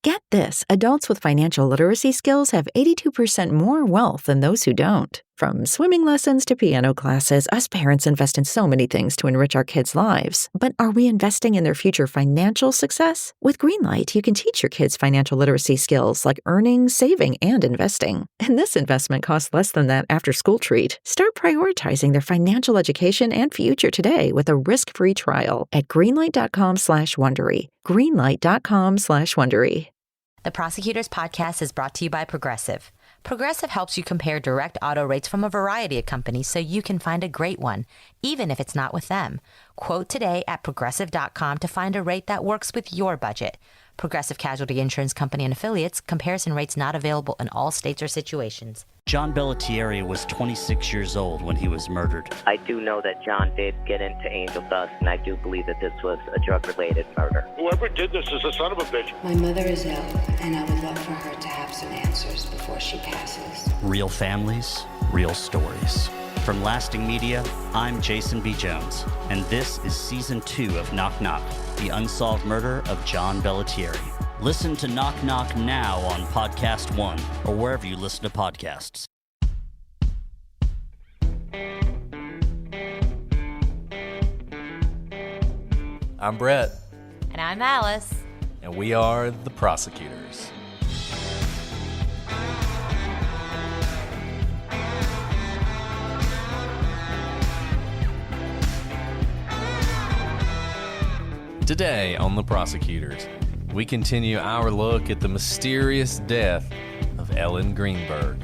Get this, adults with financial literacy skills have 82% more wealth than those who don't. From swimming lessons to piano classes, us parents invest in so many things to enrich our kids' lives. But are we investing in their future financial success? With Greenlight, you can teach your kids financial literacy skills like earning, saving, and investing. And this investment costs less than that after-school treat. Start prioritizing their financial education and future today with a risk-free trial at greenlight.com/Wondery. Greenlight.com/Wondery. The Prosecutors Podcast is brought to you by Progressive. Progressive helps you compare direct auto rates from a variety of companies so you can find a great one, even if it's not with them. Quote today at progressive.com to find a rate that works with your budget. Progressive Casualty Insurance Company and Affiliates. Comparison rates not available in all states or situations. John Bellatieri was 26 years old when he was murdered. I do know that John did get into angel dust, and I do believe that this was a drug-related murder. Whoever did this is a son of a bitch. My mother is ill, and I would love for her to have some answers before she passes. Real families, real stories. From Lasting Media, I'm Jason B. Jones, and this is Season 2 of Knock Knock, the unsolved murder of John Bellatieri. Listen to Knock Knock now on Podcast One or wherever you listen to podcasts. I'm Brett. And I'm Alice. And we are the Prosecutors. Today on The Prosecutors, we continue our look at the mysterious death of Ellen Greenberg.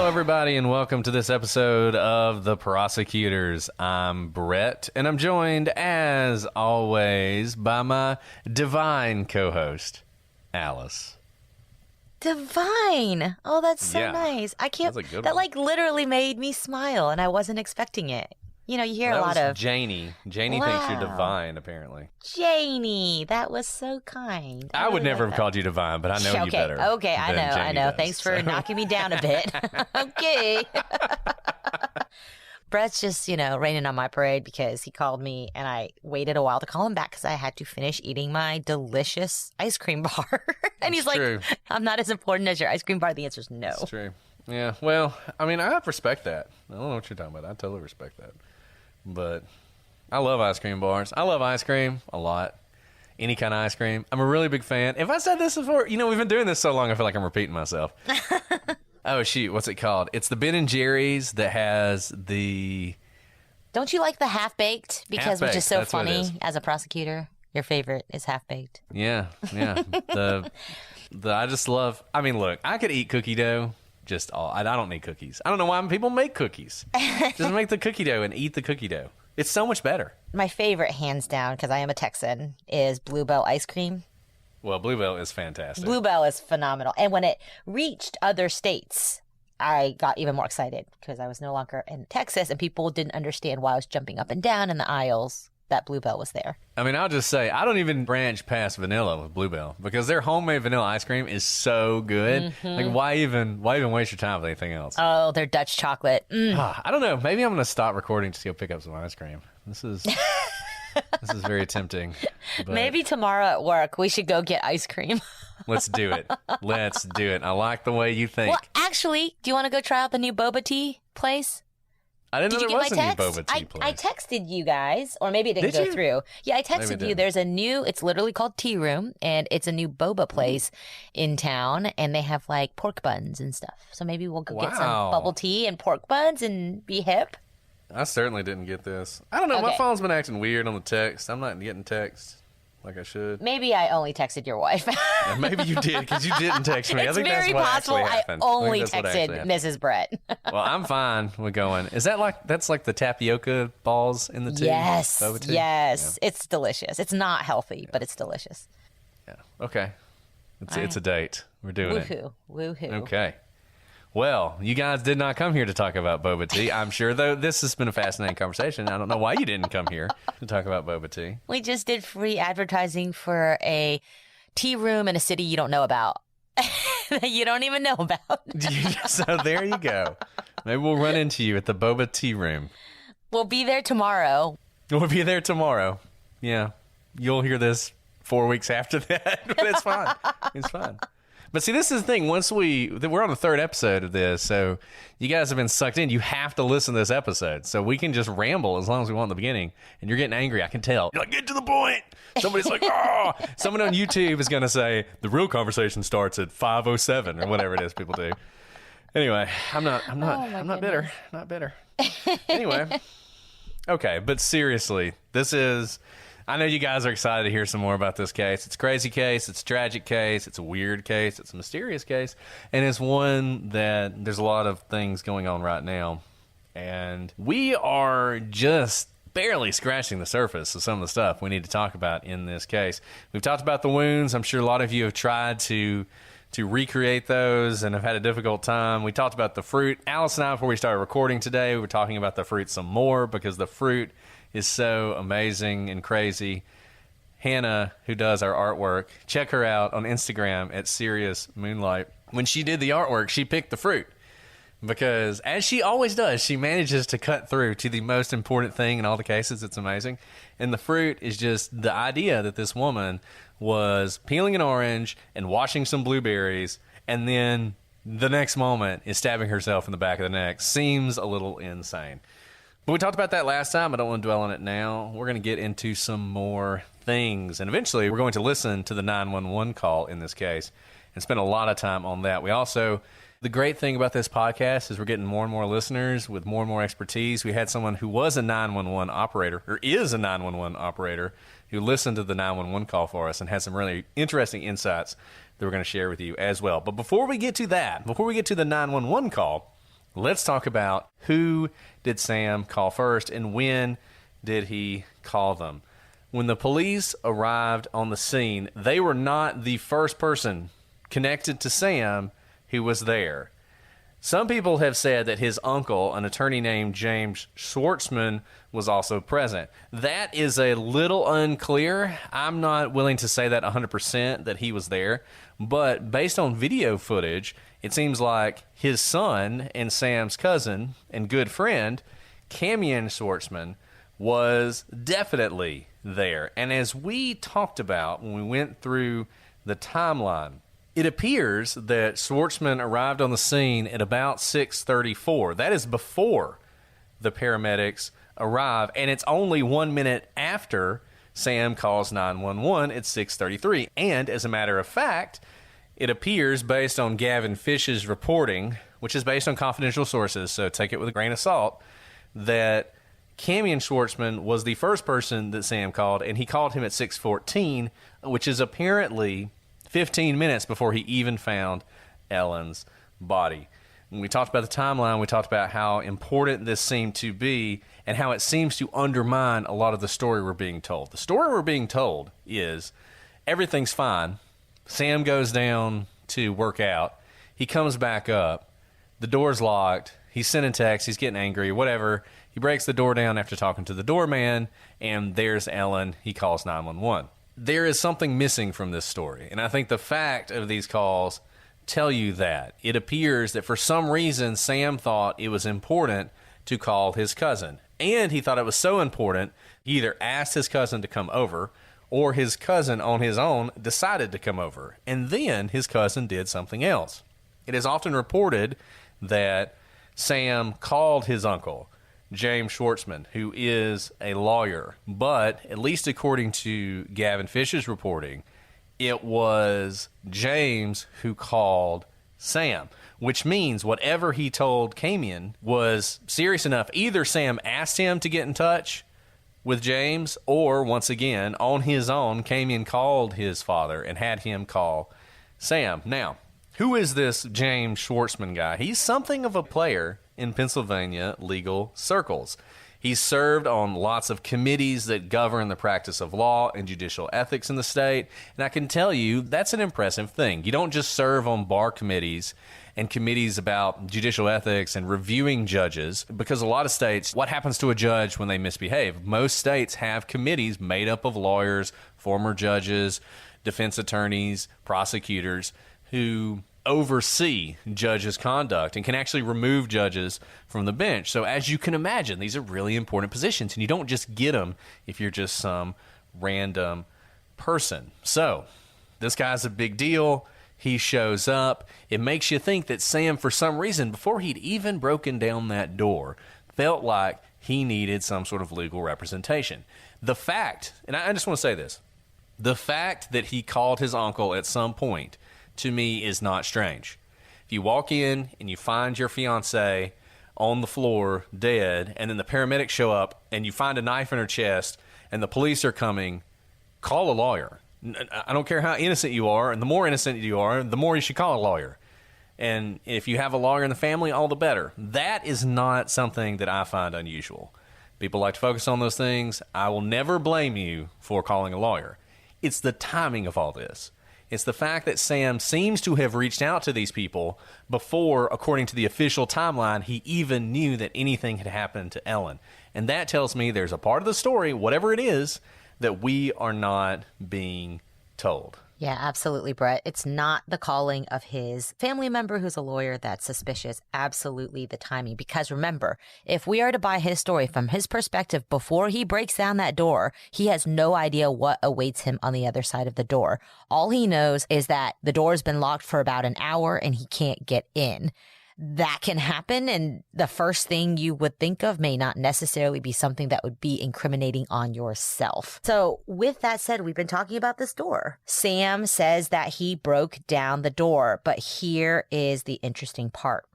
Everybody, and welcome to this episode of The Prosecutors. I'm Brett, and I'm joined, as always, by my divine co-host, Alice. Divine! Oh, that's so nice. I can't. That one. Literally made me smile, and I wasn't expecting it. You know, you hear a lot of Janie. Janie thinks you're divine, apparently. Janie, that was so kind. I would never have called you divine, but I know you better. Okay, I know. Thanks for knocking me down a bit. Okay. Brett's just, raining on my parade because he called me and I waited a while to call him back because I had to finish eating my delicious ice cream bar. And he's true. Like, I'm not as important as your ice cream bar. The answer is no. It's true. Yeah, well, I mean, I respect that. I don't know what you're talking about. I totally respect that. But I love ice cream bars. I love ice cream a lot. Any kind of ice cream. I'm a really big fan. If I said this before, we've been doing this so long, I feel like I'm repeating myself. Oh, shoot. What's it called? It's the Ben & Jerry's that has the... Don't you like the half-baked? Because which is so That's what it funny is. as a prosecutor. Your favorite is half-baked. Yeah. I just love... I mean, look, I could eat cookie dough. I don't need cookies. I don't know why people make cookies. Just make the cookie dough and eat the cookie dough. It's so much better. My favorite, hands down, because I am a Texan, is Bluebell ice cream. Well, Bluebell is fantastic. Bluebell is phenomenal. And when it reached other states, I got even more excited because I was no longer in Texas and people didn't understand why I was jumping up and down in the aisles that Bluebell was there. I mean, I'll just say, I don't even branch past vanilla with Bluebell because their homemade vanilla ice cream is so good. Mm-hmm. Like, why even waste your time with anything else? Oh, their Dutch chocolate. I don't know. Maybe I'm going to stop recording to go pick up some ice cream. This is very tempting. But Maybe tomorrow at work, we should go get ice cream. let's do it. Let's do it. I like the way you think. Well, actually, do you want to go try out the new boba tea place? I didn't Did know you there get my was a new text? boba tea place. I texted you guys, or maybe it didn't Did go you? through. Yeah, I Maybe it texted you. didn't. There's a new, it's literally called Tea Room, and it's a new boba place in town, and they have like pork buns and stuff. So maybe we'll go get some Wow. bubble tea and pork buns and be hip. I certainly didn't get this. I don't know. My Okay. phone's been acting weird on the text. I'm not getting text like I should. Maybe I only texted your wife. Yeah, maybe you did because you didn't text me. It's I think very that's what possible actually I happened. only think that's what actually texted happened. Mrs. Brett. Well, I'm fine with going. Is that that's like the tapioca balls in the tea? Yes, Boba tea? yes. It's delicious. It's not healthy, but it's delicious. Yeah. Okay. It's a date. We're doing it. Woohoo. Okay. Well, you guys did not come here to talk about boba tea. I'm sure, though, this has been a fascinating conversation. I don't know why you didn't come here to talk about boba tea. We just did free advertising for a tea room in a city you don't know about. That you don't even know about. So there you go. Maybe we'll run into you at the boba tea room. We'll be there tomorrow. We'll be there tomorrow. Yeah. You'll hear this 4 weeks after that, but it's fine. It's fine. But see, this is the thing. We're on the third episode of this, so you guys have been sucked in. You have to listen to this episode. So we can just ramble as long as we want in the beginning. And you're getting angry. I can tell. You're like, get to the point. Somebody's like, oh. Someone on YouTube is going to say, the real conversation starts at 5:07 or whatever it is people do. Anyway, I'm not bitter. Not bitter. Anyway. Okay, but seriously, I know you guys are excited to hear some more about this case. It's a crazy case. It's a tragic case. It's a weird case. It's a mysterious case. And it's one that there's a lot of things going on right now. And we are just barely scratching the surface of some of the stuff we need to talk about in this case. We've talked about the wounds. I'm sure a lot of you have tried to recreate those and have had a difficult time. We talked about the fruit. Alice and I, before we started recording today, we were talking about the fruit some more because the fruit is so amazing and crazy. Hannah, who does our artwork, check her out on Instagram at Serious Moonlight. When she did the artwork, she picked the fruit because, as she always does, she manages to cut through to the most important thing in all the cases. It's amazing. And the fruit is just the idea that this woman was peeling an orange and washing some blueberries, and then the next moment is stabbing herself in the back of the neck. Seems a little insane. But we talked about that last time. I don't want to dwell on it now. We're going to get into some more things. And eventually, we're going to listen to the 911 call in this case and spend a lot of time on that. The great thing about this podcast is we're getting more and more listeners with more and more expertise. We had someone who was a 911 operator, or is a 911 operator, who listened to the 911 call for us and had some really interesting insights that we're going to share with you as well. But before we get to that, before we get to the 911 call, let's talk about who did Sam call first and when did he call them. When the police arrived on the scene, they were not the first person connected to Sam who was there. Some people have said that his uncle, an attorney named James Schwartzman, was also present. That is a little unclear. I'm not willing to say that 100% that he was there, but based on video footage, it seems like his son and Sam's cousin and good friend, Camion Schwartzman, was definitely there. And as we talked about when we went through the timeline, it appears that Schwartzman arrived on the scene at about 6:34. That is before the paramedics arrive, and it's only 1 minute after Sam calls 911 at 6:33. And as a matter of fact, it appears, based on Gavin Fish's reporting, which is based on confidential sources, so take it with a grain of salt, that Camion Schwartzman was the first person that Sam called, and he called him at 6:14, which is apparently 15 minutes before he even found Ellen's body. When we talked about the timeline, we talked about how important this seemed to be and how it seems to undermine a lot of the story we're being told. The story we're being told is everything's fine. Sam goes down to work out. He comes back up. The door's locked. He's sending texts. He's getting angry, whatever. He breaks the door down after talking to the doorman, and there's Ellen. He calls 911. There is something missing from this story, and I think the fact of these calls tell you that. It appears that for some reason Sam thought it was important to call his cousin, and he thought it was so important he either asked his cousin to come over or his cousin on his own decided to come over, and then his cousin did something else. It is often reported that Sam called his uncle, James Schwartzman, who is a lawyer, but at least according to Gavin Fish's reporting, it was James who called Sam, which means whatever he told Camion was serious enough. Either Sam asked him to get in touch with James, or once again, on his own, Camion called his father and had him call Sam. Now, who is this James Schwartzman guy? He's something of a player in Pennsylvania legal circles. He's served on lots of committees that govern the practice of law and judicial ethics in the state. And I can tell you that's an impressive thing. You don't just serve on bar committees and committees about judicial ethics and reviewing judges, because a lot of states, what happens to a judge when they misbehave? Most states have committees made up of lawyers, former judges, defense attorneys, prosecutors who oversee judges' conduct and can actually remove judges from the bench. So as you can imagine, these are really important positions, and you don't just get them if you're just some random person. So this guy's a big deal. He shows up. It makes you think that Sam, for some reason, before he'd even broken down that door, felt like he needed some sort of legal representation. The fact, and I just want to say this, the fact that he called his uncle at some point, to me, is not strange. If you walk in and you find your fiance on the floor dead, and then the paramedics show up and you find a knife in her chest and the police are coming, call a lawyer. I don't care how innocent you are, and the more innocent you are, the more you should call a lawyer. And if you have a lawyer in the family, all the better. That is not something that I find unusual. People like to focus on those things. I will never blame you for calling a lawyer. It's the timing of all this. It's the fact that Sam seems to have reached out to these people before, according to the official timeline, he even knew that anything had happened to Ellen. And that tells me there's a part of the story, whatever it is, that we are not being told. Yeah, absolutely, Brett. It's not the calling of his family member who's a lawyer that's suspicious. Absolutely the timing. Because remember, if we are to buy his story from his perspective before he breaks down that door, he has no idea what awaits him on the other side of the door. All he knows is that the door's been locked for about an hour and he can't get in. That can happen, and the first thing you would think of may not necessarily be something that would be incriminating on yourself. So with that said, we've been talking about this door. Sam says that he broke down the door, but here is the interesting part.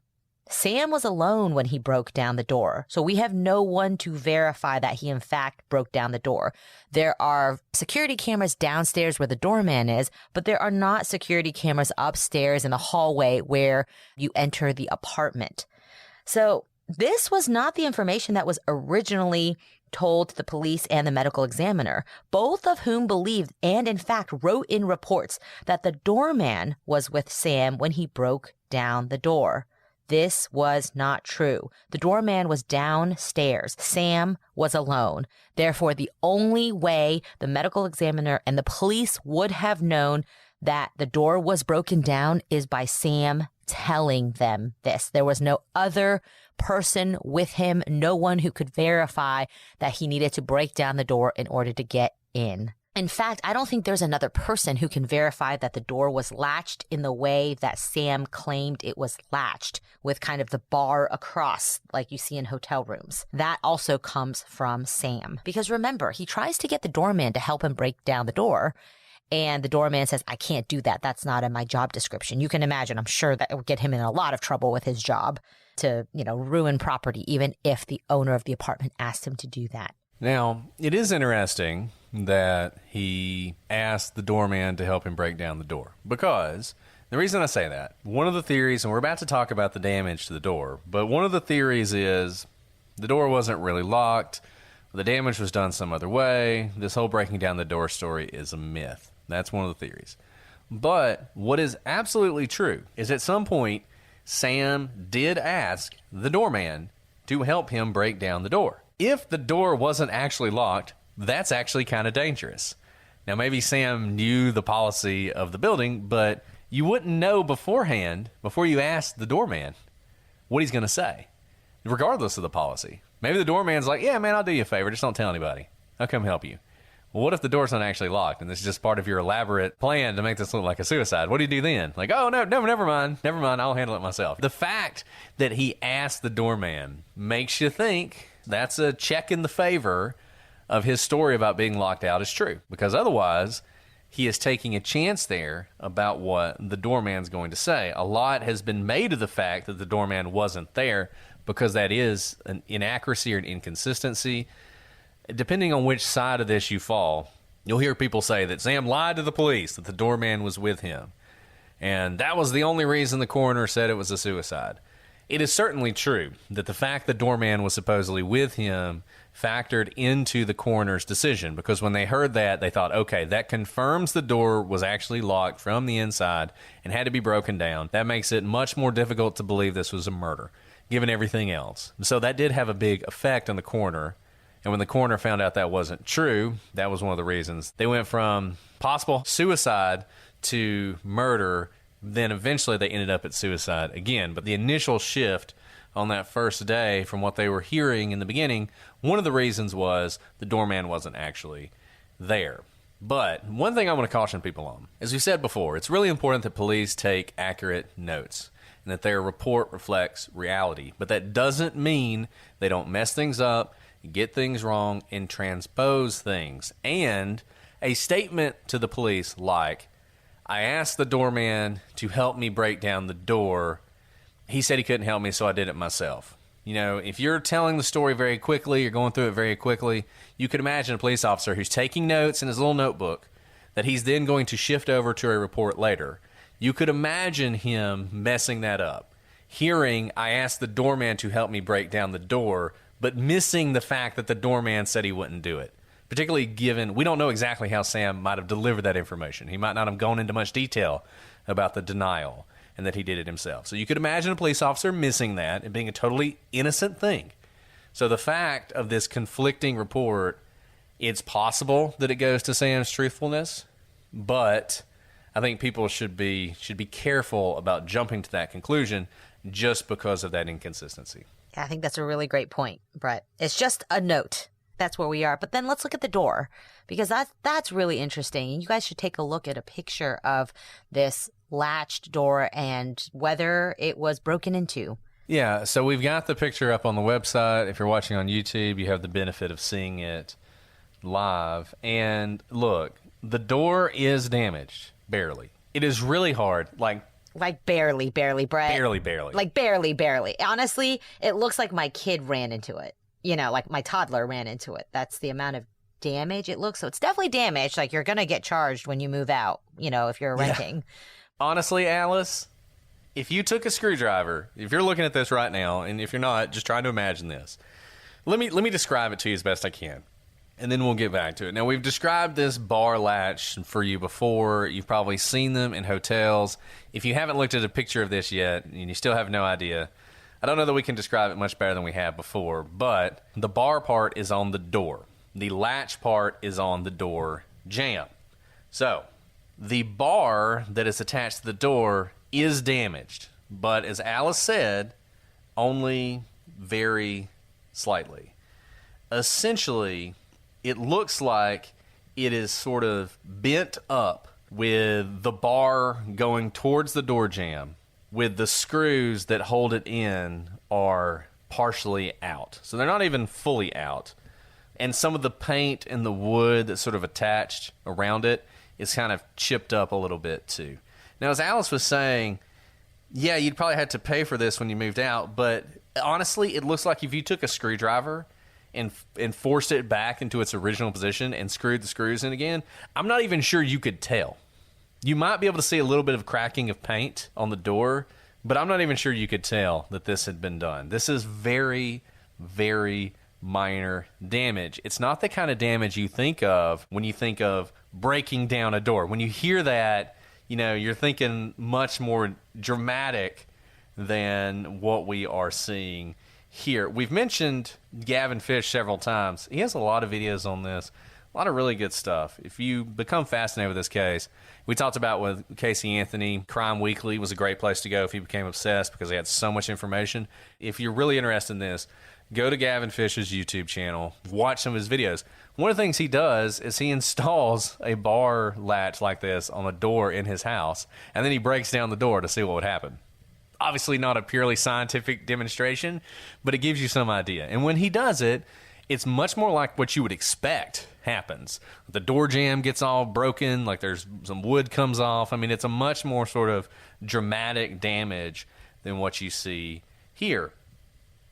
Sam was alone when he broke down the door, so we have no one to verify that he in fact broke down the door. There are security cameras downstairs where the doorman is, but there are not security cameras upstairs in the hallway where you enter the apartment. So this was not the information that was originally told to the police and the medical examiner, both of whom believed and in fact wrote in reports that the doorman was with Sam when he broke down the door. This was not true. The doorman was downstairs. Sam was alone. Therefore, the only way the medical examiner and the police would have known that the door was broken down is by Sam telling them this. There was no other person with him, no one who could verify that he needed to break down the door in order to get in. In fact, I don't think there's another person who can verify that the door was latched in the way that Sam claimed it was latched, with kind of the bar across like you see in hotel rooms. That also comes from Sam. Because remember, he tries to get the doorman to help him break down the door, and the doorman says, I can't do that. That's not in my job description. You can imagine, I'm sure that would get him in a lot of trouble with his job to, ruin property, even if the owner of the apartment asked him to do that. Now, it is interesting that he asked the doorman to help him break down the door, because the reason I say that, one of the theories, and we're about to talk about the damage to the door, but one of the theories is the door wasn't really locked, the damage was done some other way, this whole breaking down the door story is a myth. That's one of the theories. But what is absolutely true is at some point, Sam did ask the doorman to help him break down the door. If the door wasn't actually locked, that's actually kind of dangerous. Now, maybe Sam knew the policy of the building, but you wouldn't know beforehand, before you asked the doorman, what he's going to say, regardless of the policy. Maybe the doorman's like, yeah, man, I'll do you a favor. Just don't tell anybody. I'll come help you. Well, what if the door's not actually locked and this is just part of your elaborate plan to make this look like a suicide? What do you do then? Like, oh, no, never mind. Never mind. I'll handle it myself. The fact that he asked the doorman makes you think that's a check in the favor of his story about being locked out is true. Because otherwise, he is taking a chance there about what the doorman's going to say. A lot has been made of the fact that the doorman wasn't there because that is an inaccuracy or an inconsistency. Depending on which side of this you fall, you'll hear people say that Sam lied to the police, that the doorman was with him. And that was the only reason the coroner said it was a suicide. It is certainly true that the fact the doorman was supposedly with him factored into the coroner's decision, because when they heard that, they thought, okay, that confirms the door was actually locked from the inside and had to be broken down. That makes it much more difficult to believe this was a murder, given everything else. So that did have a big effect on the coroner. And when the coroner found out that wasn't true, that was one of the reasons. They went from possible suicide to murder. Then eventually they ended up at suicide again. But the initial shift on that first day, from what they were hearing in the beginning, one of the reasons was the doorman wasn't actually there. But one thing I want to caution people on, as we said before, it's really important that police take accurate notes and that their report reflects reality. But that doesn't mean they don't mess things up, get things wrong, and transpose things. And a statement to the police like, I asked the doorman to help me break down the door. He said he couldn't help me, so I did it myself. You know, if you're telling the story very quickly, you're going through it very quickly, you could imagine a police officer who's taking notes in his little notebook that he's then going to shift over to a report later. You could imagine him messing that up. Hearing, I asked the doorman to help me break down the door, but missing the fact that the doorman said he wouldn't do it. Particularly given, we don't know exactly how Sam might have delivered that information. He might not have gone into much detail about the denial and that he did it himself. So you could imagine a police officer missing that and being a totally innocent thing. So the fact of this conflicting report, it's possible that it goes to Sam's truthfulness, but I think people should be careful about jumping to that conclusion just because of that inconsistency. Yeah, I think that's a really great point, Brett. It's just a note. That's where we are. But then let's look at the door, because that's really interesting. You guys should take a look at a picture of this latched door and whether it was broken into. Yeah, so we've got the picture up on the website. If you're watching on YouTube, you have the benefit of seeing it live. And look, the door is damaged, barely. It is really hard, like barely, Brett. Barely. Like barely. Honestly, it looks like my kid ran into it. You know, like my toddler ran into it. That's the amount of damage it looks. So it's definitely damaged. Like, you're going to get charged when you move out, you know, if you're renting. Yeah. Honestly, Alice, if you took a screwdriver, if you're looking at this right now, and if you're not, just try to imagine this. Let me describe it to you as best I can, and then we'll get back to it. Now, we've described this bar latch for you before. You've probably seen them in hotels. If you haven't looked at a picture of this yet, and you still have no idea, I don't know that we can describe it much better than we have before, but the bar part is on the door. The latch part is on the door jamb. So, the bar that is attached to the door is damaged, but as Alice said, only very slightly. Essentially, it looks like it is sort of bent up with the bar going towards the door jamb, with the screws that hold it in are partially out. So they're not even fully out. And some of the paint and the wood that's sort of attached around it is kind of chipped up a little bit too. Now, as Alice was saying, yeah, you'd probably have to pay for this when you moved out, but honestly, it looks like if you took a screwdriver and forced it back into its original position and screwed the screws in again, I'm not even sure you could tell. You might be able to see a little bit of cracking of paint on the door, but I'm not even sure you could tell that this had been done. This is very, very minor damage. It's not the kind of damage you think of when you think of breaking down a door. When you hear that, you know, you're thinking much more dramatic than what we are seeing here. We've mentioned Gavin Fish several times. He has a lot of videos on this. A lot of really good stuff. If you become fascinated with this case, we talked about with Casey Anthony, Crime Weekly was a great place to go if you became obsessed because they had so much information. If you're really interested in this, go to Gavin Fish's YouTube channel, watch some of his videos. One of the things he does is he installs a bar latch like this on a door in his house, and then he breaks down the door to see what would happen. Obviously not a purely scientific demonstration, but it gives you some idea. And when he does it, it's much more like what you would expect happens. The door jamb gets all broken, like there's some wood comes off. I mean, it's a much more sort of dramatic damage than what you see here.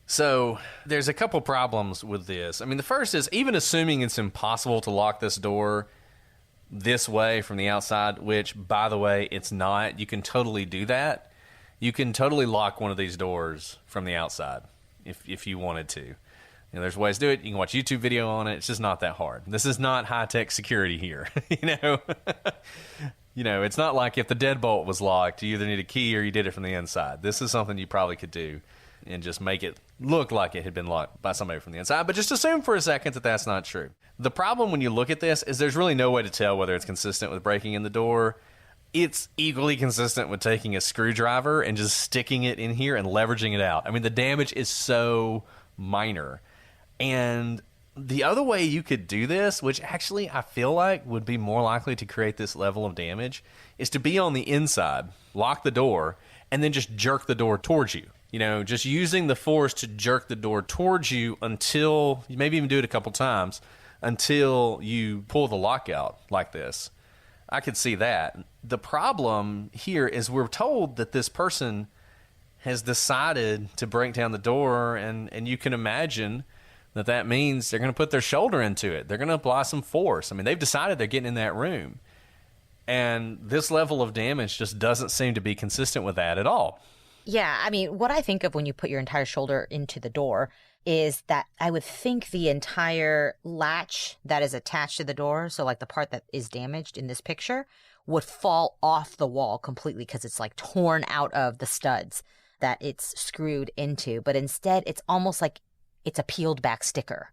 So there's a couple problems with this. I mean, the first is, even assuming it's impossible to lock this door this way from the outside, which, by the way, it's not. You can totally do that. you can totally lock one of these doors from the outside if you wanted to. You know, there's ways to do it. You can watch a YouTube video on it. It's just not that hard. This is not high-tech security here, you know? You know, it's not like if the deadbolt was locked, you either need a key or you did it from the inside. This is something you probably could do and just make it look like it had been locked by somebody from the inside. But just assume for a second that that's not true. The problem when you look at this is there's really no way to tell whether it's consistent with breaking in the door. It's equally consistent with taking a screwdriver and just sticking it in here and leveraging it out. I mean, the damage is so minor. And the other way you could do this, which actually I feel like would be more likely to create this level of damage, is to be on the inside, lock the door, and then just jerk the door towards you. You know, just using the force to jerk the door towards you until, you maybe even do it a couple times, until you pull the lock out like this. I could see that. The problem here is we're told that this person has decided to break down the door, and you can imagine that means they're going to put their shoulder into it. They're going to apply some force. I mean, they've decided they're getting in that room. And this level of damage just doesn't seem to be consistent with that at all. Yeah, I mean, what I think of when you put your entire shoulder into the door is that I would think the entire latch that is attached to the door, so like the part that is damaged in this picture, would fall off the wall completely because it's like torn out of the studs that it's screwed into. But instead, it's almost like it's a peeled back sticker.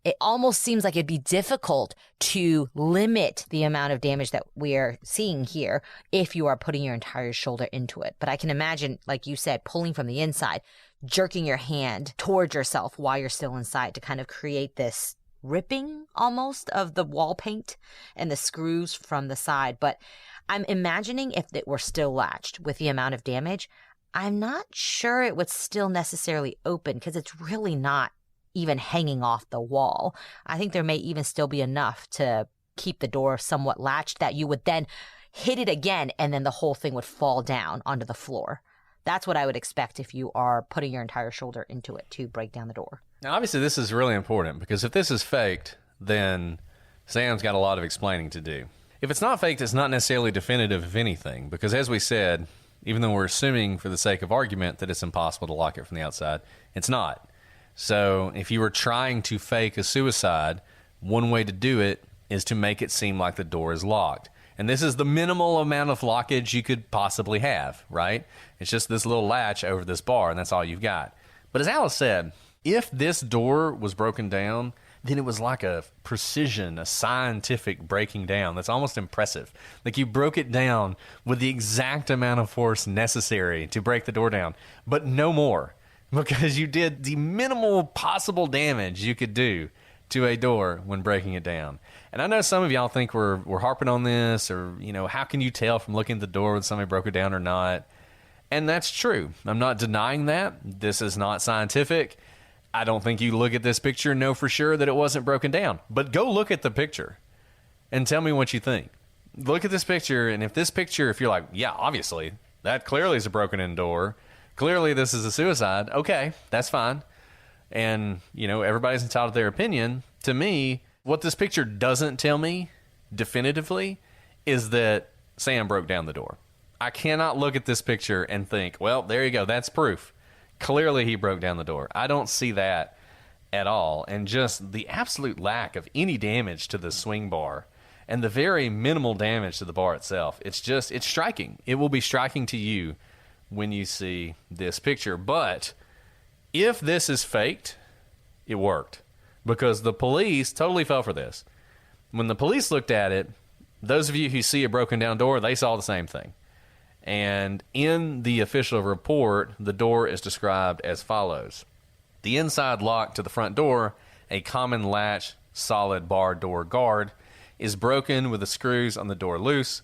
It almost seems like it'd be difficult to limit the amount of damage that we are seeing here if you are putting your entire shoulder into it. But I can imagine, like you said, pulling from the inside, jerking your hand towards yourself while you're still inside to kind of create this ripping almost of the wall paint and the screws from the side. But I'm imagining if it were still latched with the amount of damage, I'm not sure it would still necessarily open because it's really not even hanging off the wall. I think there may even still be enough to keep the door somewhat latched that you would then hit it again and then the whole thing would fall down onto the floor. That's what I would expect if you are putting your entire shoulder into it to break down the door. Now, obviously, this is really important because if this is faked, then Sam's got a lot of explaining to do. If it's not faked, it's not necessarily definitive of anything because, as we said, even though we're assuming for the sake of argument that it's impossible to lock it from the outside, it's not. So if you were trying to fake a suicide, one way to do it is to make it seem like the door is locked. And this is the minimal amount of lockage you could possibly have, right? It's just this little latch over this bar, and that's all you've got. But as Alice said, if this door was broken down, then it was like a precision, a scientific breaking down. That's almost impressive. Like you broke it down with the exact amount of force necessary to break the door down, but no more, because you did the minimal possible damage you could do to a door when breaking it down. And I know some of y'all think we're harping on this, or, you know, how can you tell from looking at the door whether somebody broke it down or not? And that's true. I'm not denying that. This is not scientific. I don't think you look at this picture and know for sure that it wasn't broken down. But go look at the picture and tell me what you think. Look at this picture, and if you're like, yeah, obviously, that clearly is a broken-in door. Clearly this is a suicide. Okay, that's fine. And, you know, everybody's entitled to their opinion. To me, what this picture doesn't tell me definitively is that Sam broke down the door. I cannot look at this picture and think, well, there you go, that's proof. Clearly he broke down the door. I don't see that at all. And just the absolute lack of any damage to the swing bar and the very minimal damage to the bar itself, it's striking. It will be striking to you when you see this picture. But if this is faked, it worked. Because the police totally fell for this. When the police looked at it, those of you who see a broken down door, they saw the same thing. And in the official report, the door is described as follows. The inside lock to the front door, a common latch, solid bar door guard, is broken with the screws on the door loose,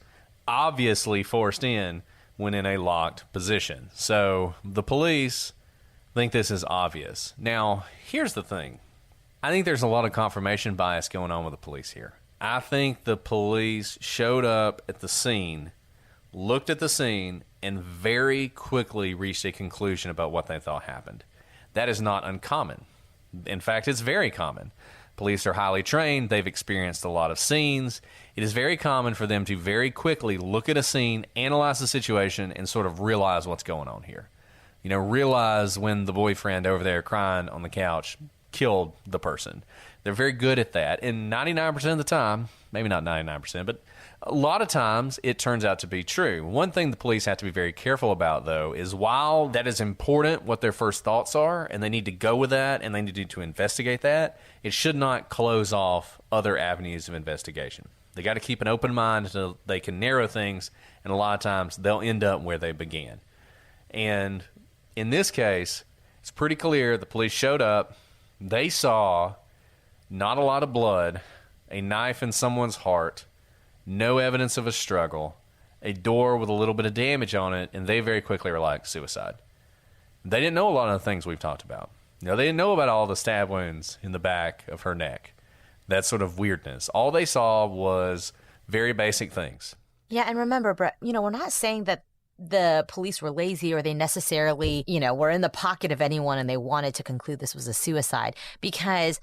obviously forced in when in a locked position. So the police think this is obvious. Now, here's the thing. I think there's a lot of confirmation bias going on with the police here. I think the police showed up at the scene, looked at the scene, and very quickly reached a conclusion about what they thought happened. That is not uncommon. In fact, it's very common Police are highly trained. They've experienced a lot of scenes. It is very common for them to very quickly look at a scene, analyze the situation, and sort of realize what's going on here. You know, realize when the boyfriend over there crying on the couch killed the person. They're very good at that. And 99% of the time, maybe not 99%, but a lot of times it turns out to be true. One thing the police have to be very careful about, though, is while that is important, what their first thoughts are, and they need to go with that, and they need to investigate that, it should not close off other avenues of investigation. They got to keep an open mind so they can narrow things, and a lot of times they'll end up where they began. And in this case, it's pretty clear the police showed up. They saw not a lot of blood, a knife in someone's heart, no evidence of a struggle, a door with a little bit of damage on it, and they very quickly were like, suicide. They didn't know a lot of the things we've talked about. You know, they didn't know about all the stab wounds in the back of her neck, that sort of weirdness. All they saw was very basic things. Yeah, and remember, Brett, we're not saying that the police were lazy or they necessarily, were in the pocket of anyone and they wanted to conclude this was a suicide, because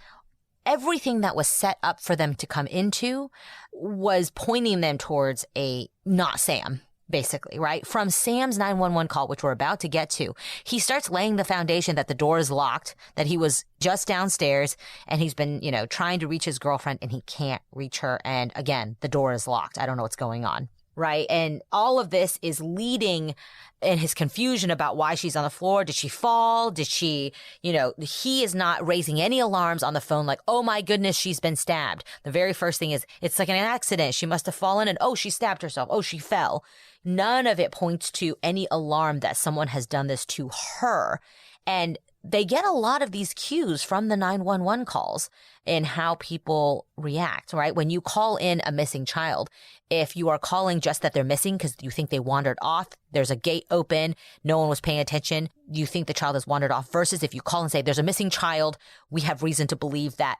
everything that was set up for them to come into was pointing them towards a not Sam, basically, right? From Sam's 911 call, which we're about to get to, he starts laying the foundation that the door is locked, that he was just downstairs and he's been, trying to reach his girlfriend and he can't reach her. And again, the door is locked. I don't know what's going on. Right. And all of this is leading in his confusion about why she's on the floor. Did she fall? Did she, he is not raising any alarms on the phone like, oh my goodness, she's been stabbed. The very first thing is, it's like an accident. She must have fallen and, oh, she stabbed herself. Oh, she fell. None of it points to any alarm that someone has done this to her. And they get a lot of these cues from the 911 calls in how people react, right? When you call in a missing child, if you are calling just that they're missing because you think they wandered off, there's a gate open, no one was paying attention, you think the child has wandered off, versus if you call and say there's a missing child, we have reason to believe that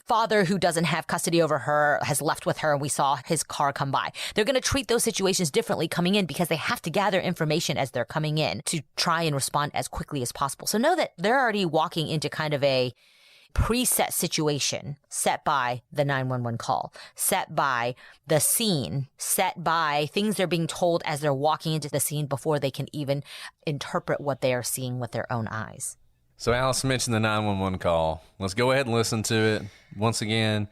father who doesn't have custody over her has left with her and we saw his car come by. They're going to treat those situations differently coming in because they have to gather information as they're coming in to try and respond as quickly as possible. So know that they're already walking into kind of a preset situation set by the 911 call, set by the scene, set by things they're being told as they're walking into the scene before they can even interpret what they are seeing with their own eyes. So Alice mentioned the 911 call. Let's go ahead and listen to it. Once again,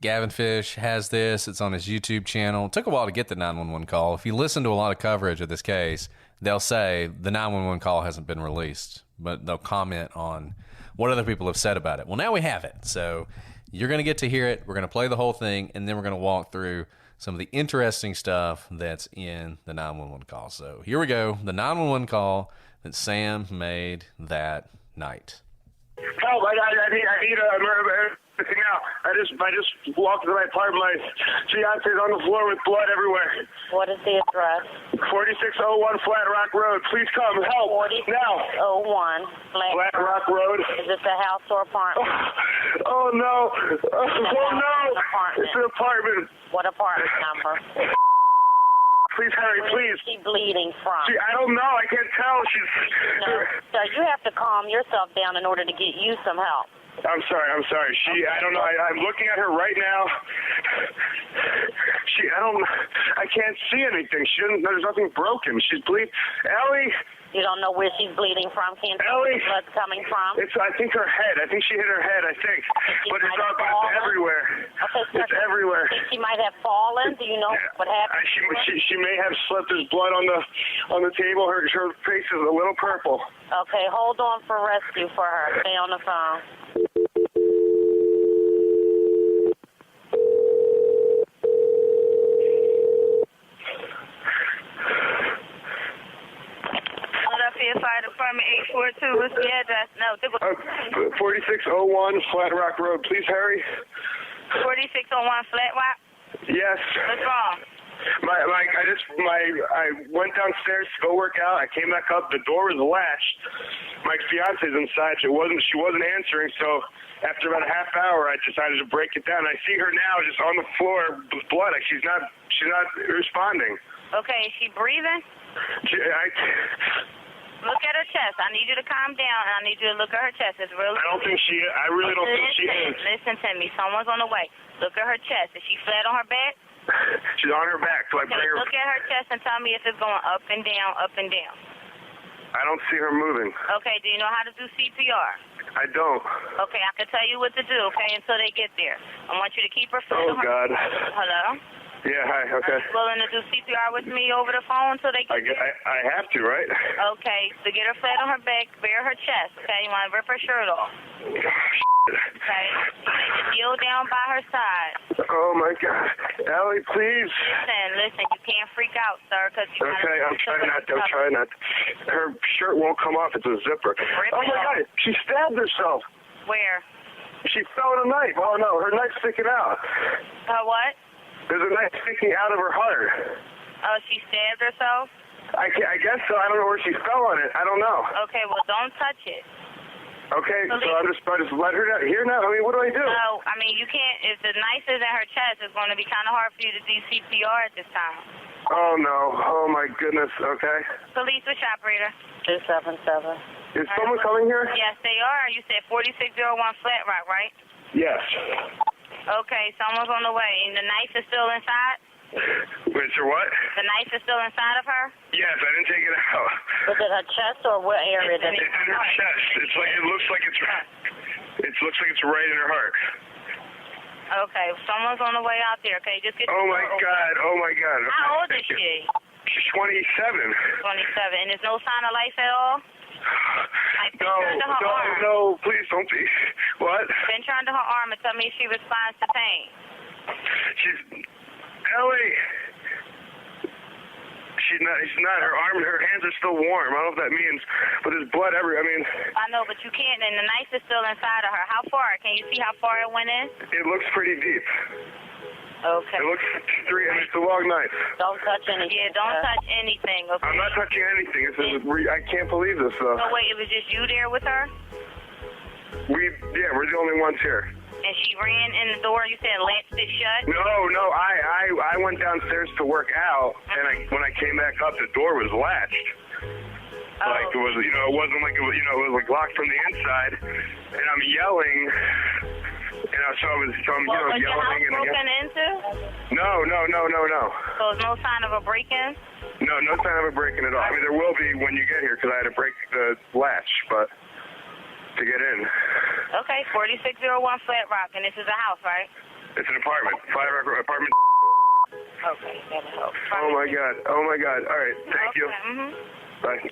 Gavin Fish has this. It's on his YouTube channel. It took a while to get the 911 call. If you listen to a lot of coverage of this case, they'll say the 911 call hasn't been released, but they'll comment on what other people have said about it. Well, now we have it. So you're going to get to hear it. We're going to play the whole thing, and then we're going to walk through some of the interesting stuff that's in the 911 call. So here we go. The 911 call that Sam made that night. Help, I need a murder now. I just walked to my apartment. My fiance's on the floor with blood everywhere. What is the address? 4601 Flat Rock Road. Please come. Help. 4601 now. Flat Rock Road. Is this a house or apartment? Oh no. Oh no. It's an apartment. What apartment number? Please hurry, please. Where is she bleeding from? I don't know. I can't tell. So you have to calm yourself down in order to get you some help. I'm sorry. I don't know. I'm looking at her right now. I can't see anything. There's nothing broken. She's bleeding. Ellie. You don't know where she's bleeding from? Can't tell where the blood's coming from? I think her head. I think she hit her head, But it's everywhere. Okay, it's everywhere. Think she might have fallen? Do you know what happened? She may have slipped. There's blood on the table. Her face is a little purple. Okay, hold on for rescue for her. Stay on the phone. Fire Department 842. What's the address? No, 4601 Flat Rock Road. Please hurry. 4601 Flat Rock? Yes. What's wrong? I went downstairs to go work out. I came back up. The door was latched. My fiance's inside. She wasn't answering. So after about a half hour, I decided to break it down. I see her now just on the floor with blood. She's not responding. Okay, is she breathing? Look at her chest. I need you to calm down, and I need you to look at her chest. It's really. I really don't think she is. Listen to me. Someone's on the way. Look at her chest. Is she flat on her back? She's on her back, so I bring her. Look at her chest and tell me if it's going up and down, up and down. I don't see her moving. Okay, do you know how to do CPR? I don't. Okay, I can tell you what to do, okay, until they get there. I want you to keep her flat on her. God. Hello? Yeah, hi, okay. Are you willing to do CPR with me over the phone until they get there? I have to, right? Okay, so get her flat on her back, bare her chest, okay? You want to rip her shirt off. Okay? Kneel down by her side. Oh, my God. Ellie, please. Listen, you can't freak out, sir, because you Okay, I'm trying not to. Her shirt won't come off. It's a zipper. Oh, my God. She stabbed herself. Where? She fell with a knife. Oh, no, her knife's sticking out. Her what? There's a knife sticking out of her heart. Oh, she stabbed herself? I guess so. I don't know where she fell on it. I don't know. Okay, well, don't touch it. Okay, so I just let her down. Here now, I mean, what do I do? No, I mean, you can't. If the knife is in her chest, it's going to be kind of hard for you to do CPR at this time. Oh, no. Oh, my goodness. Okay. Police, which operator? 277. Is someone coming here? Yes, they are. You said 4601 Flat Rock, right? Yes. Okay, someone's on the way. And the knife is still inside? Wait, so what? The knife is still inside of her? Yes, I didn't take it out. Was it her chest or what area? It's in her chest. It looks like it's right in her heart. Okay, someone's on the way out there. Okay, just get. Oh my God! Oh my God! Okay, how old is she? She's 27. 27, and there's no sign of life at all. No, please don't be. What? Pinch her under her arm and tell me if she responds to pain. She's Ellie. She's not. Her hands are still warm. I don't know what that means, but there's blood everywhere. I mean. I know, but you can't, and the knife is still inside of her. How far? Can you see how far it went in? It looks pretty deep. Okay. It looks it's a long knife. Don't touch anything. Yeah, don't touch anything, okay? I'm not touching anything. I can't believe this, though. So wait, it was just you there with her? We're the only ones here. And she ran in the door, you said latched it shut? No, I went downstairs to work out, and when I came back up, the door was latched. Like it was, it wasn't like it was, it was like locked from the inside, and I'm yelling, so I'm was yelling. Your house broken into? No. So there's no sign of a break-in? No sign of a break-in at all. I mean, there will be when you get here, because I had to break the latch, but to get in. Okay, 4601 Flat Rock, and this is a house, right? It's an apartment. Flat Rock apartment. Okay, that'll help. Oh my God. All right, thank you. Bye.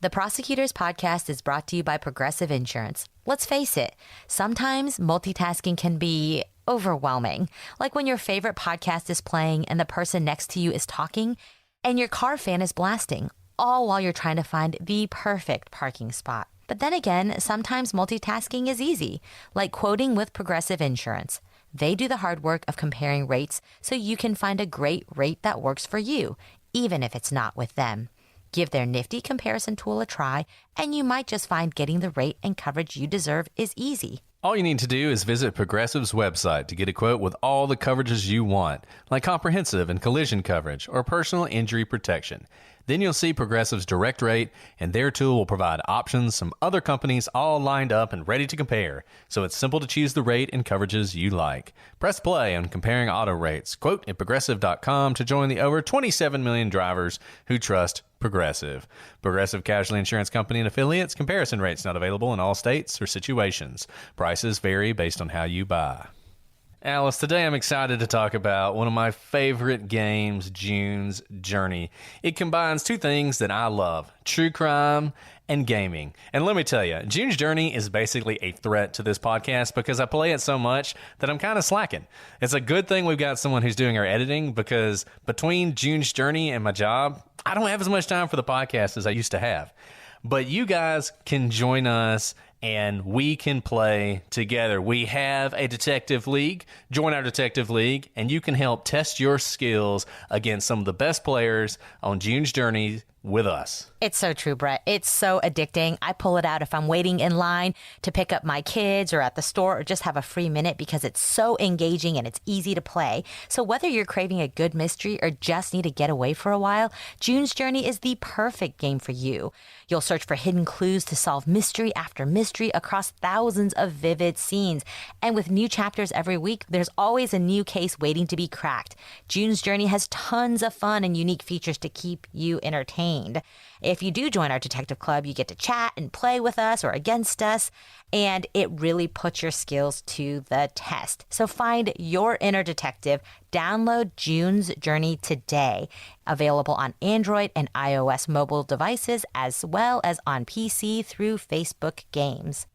The Prosecutors Podcast is brought to you by Progressive Insurance. Let's face it, sometimes multitasking can be overwhelming. Like when your favorite podcast is playing and the person next to you is talking and your car fan is blasting, all while you're trying to find the perfect parking spot. But then again, sometimes multitasking is easy, like quoting with Progressive Insurance. They do the hard work of comparing rates so you can find a great rate that works for you, even if it's not with them. Give their nifty comparison tool a try, and you might just find getting the rate and coverage you deserve is easy. All you need to do is visit Progressive's website to get a quote with all the coverages you want, like comprehensive and collision coverage or personal injury protection. Then you'll see Progressive's direct rate, and their tool will provide options from other companies all lined up and ready to compare, so it's simple to choose the rate and coverages you like. Press play on comparing auto rates. Quote at Progressive.com to join the over 27 million drivers who trust Progressive. Progressive Casualty Insurance Company and affiliates. Comparison rates not available in all states or situations. Prices vary based on how you buy. Alice, today I'm excited to talk about one of my favorite games, June's Journey. It combines two things that I love, true crime and gaming. And let me tell you, June's Journey is basically a threat to this podcast because I play it so much that I'm kind of slacking. It's a good thing we've got someone who's doing our editing because between June's Journey and my job, I don't have as much time for the podcast as I used to have. But you guys can join us and we can play together. We have a detective league. Join our detective league, and you can help test your skills against some of the best players on June's Journey with us. It's so true, Brett. It's so addicting. I pull it out if I'm waiting in line to pick up my kids or at the store or just have a free minute because it's so engaging and it's easy to play. So whether you're craving a good mystery or just need to get away for a while, June's Journey is the perfect game for you. You'll search for hidden clues to solve mystery after mystery across thousands of vivid scenes. And with new chapters every week, there's always a new case waiting to be cracked. June's Journey has tons of fun and unique features to keep you entertained. If you do join our detective club, you get to chat and play with us or against us, and it really puts your skills to the test. So find your inner detective. Download June's Journey today. Available on Android and iOS mobile devices, as well as on PC through Facebook Games.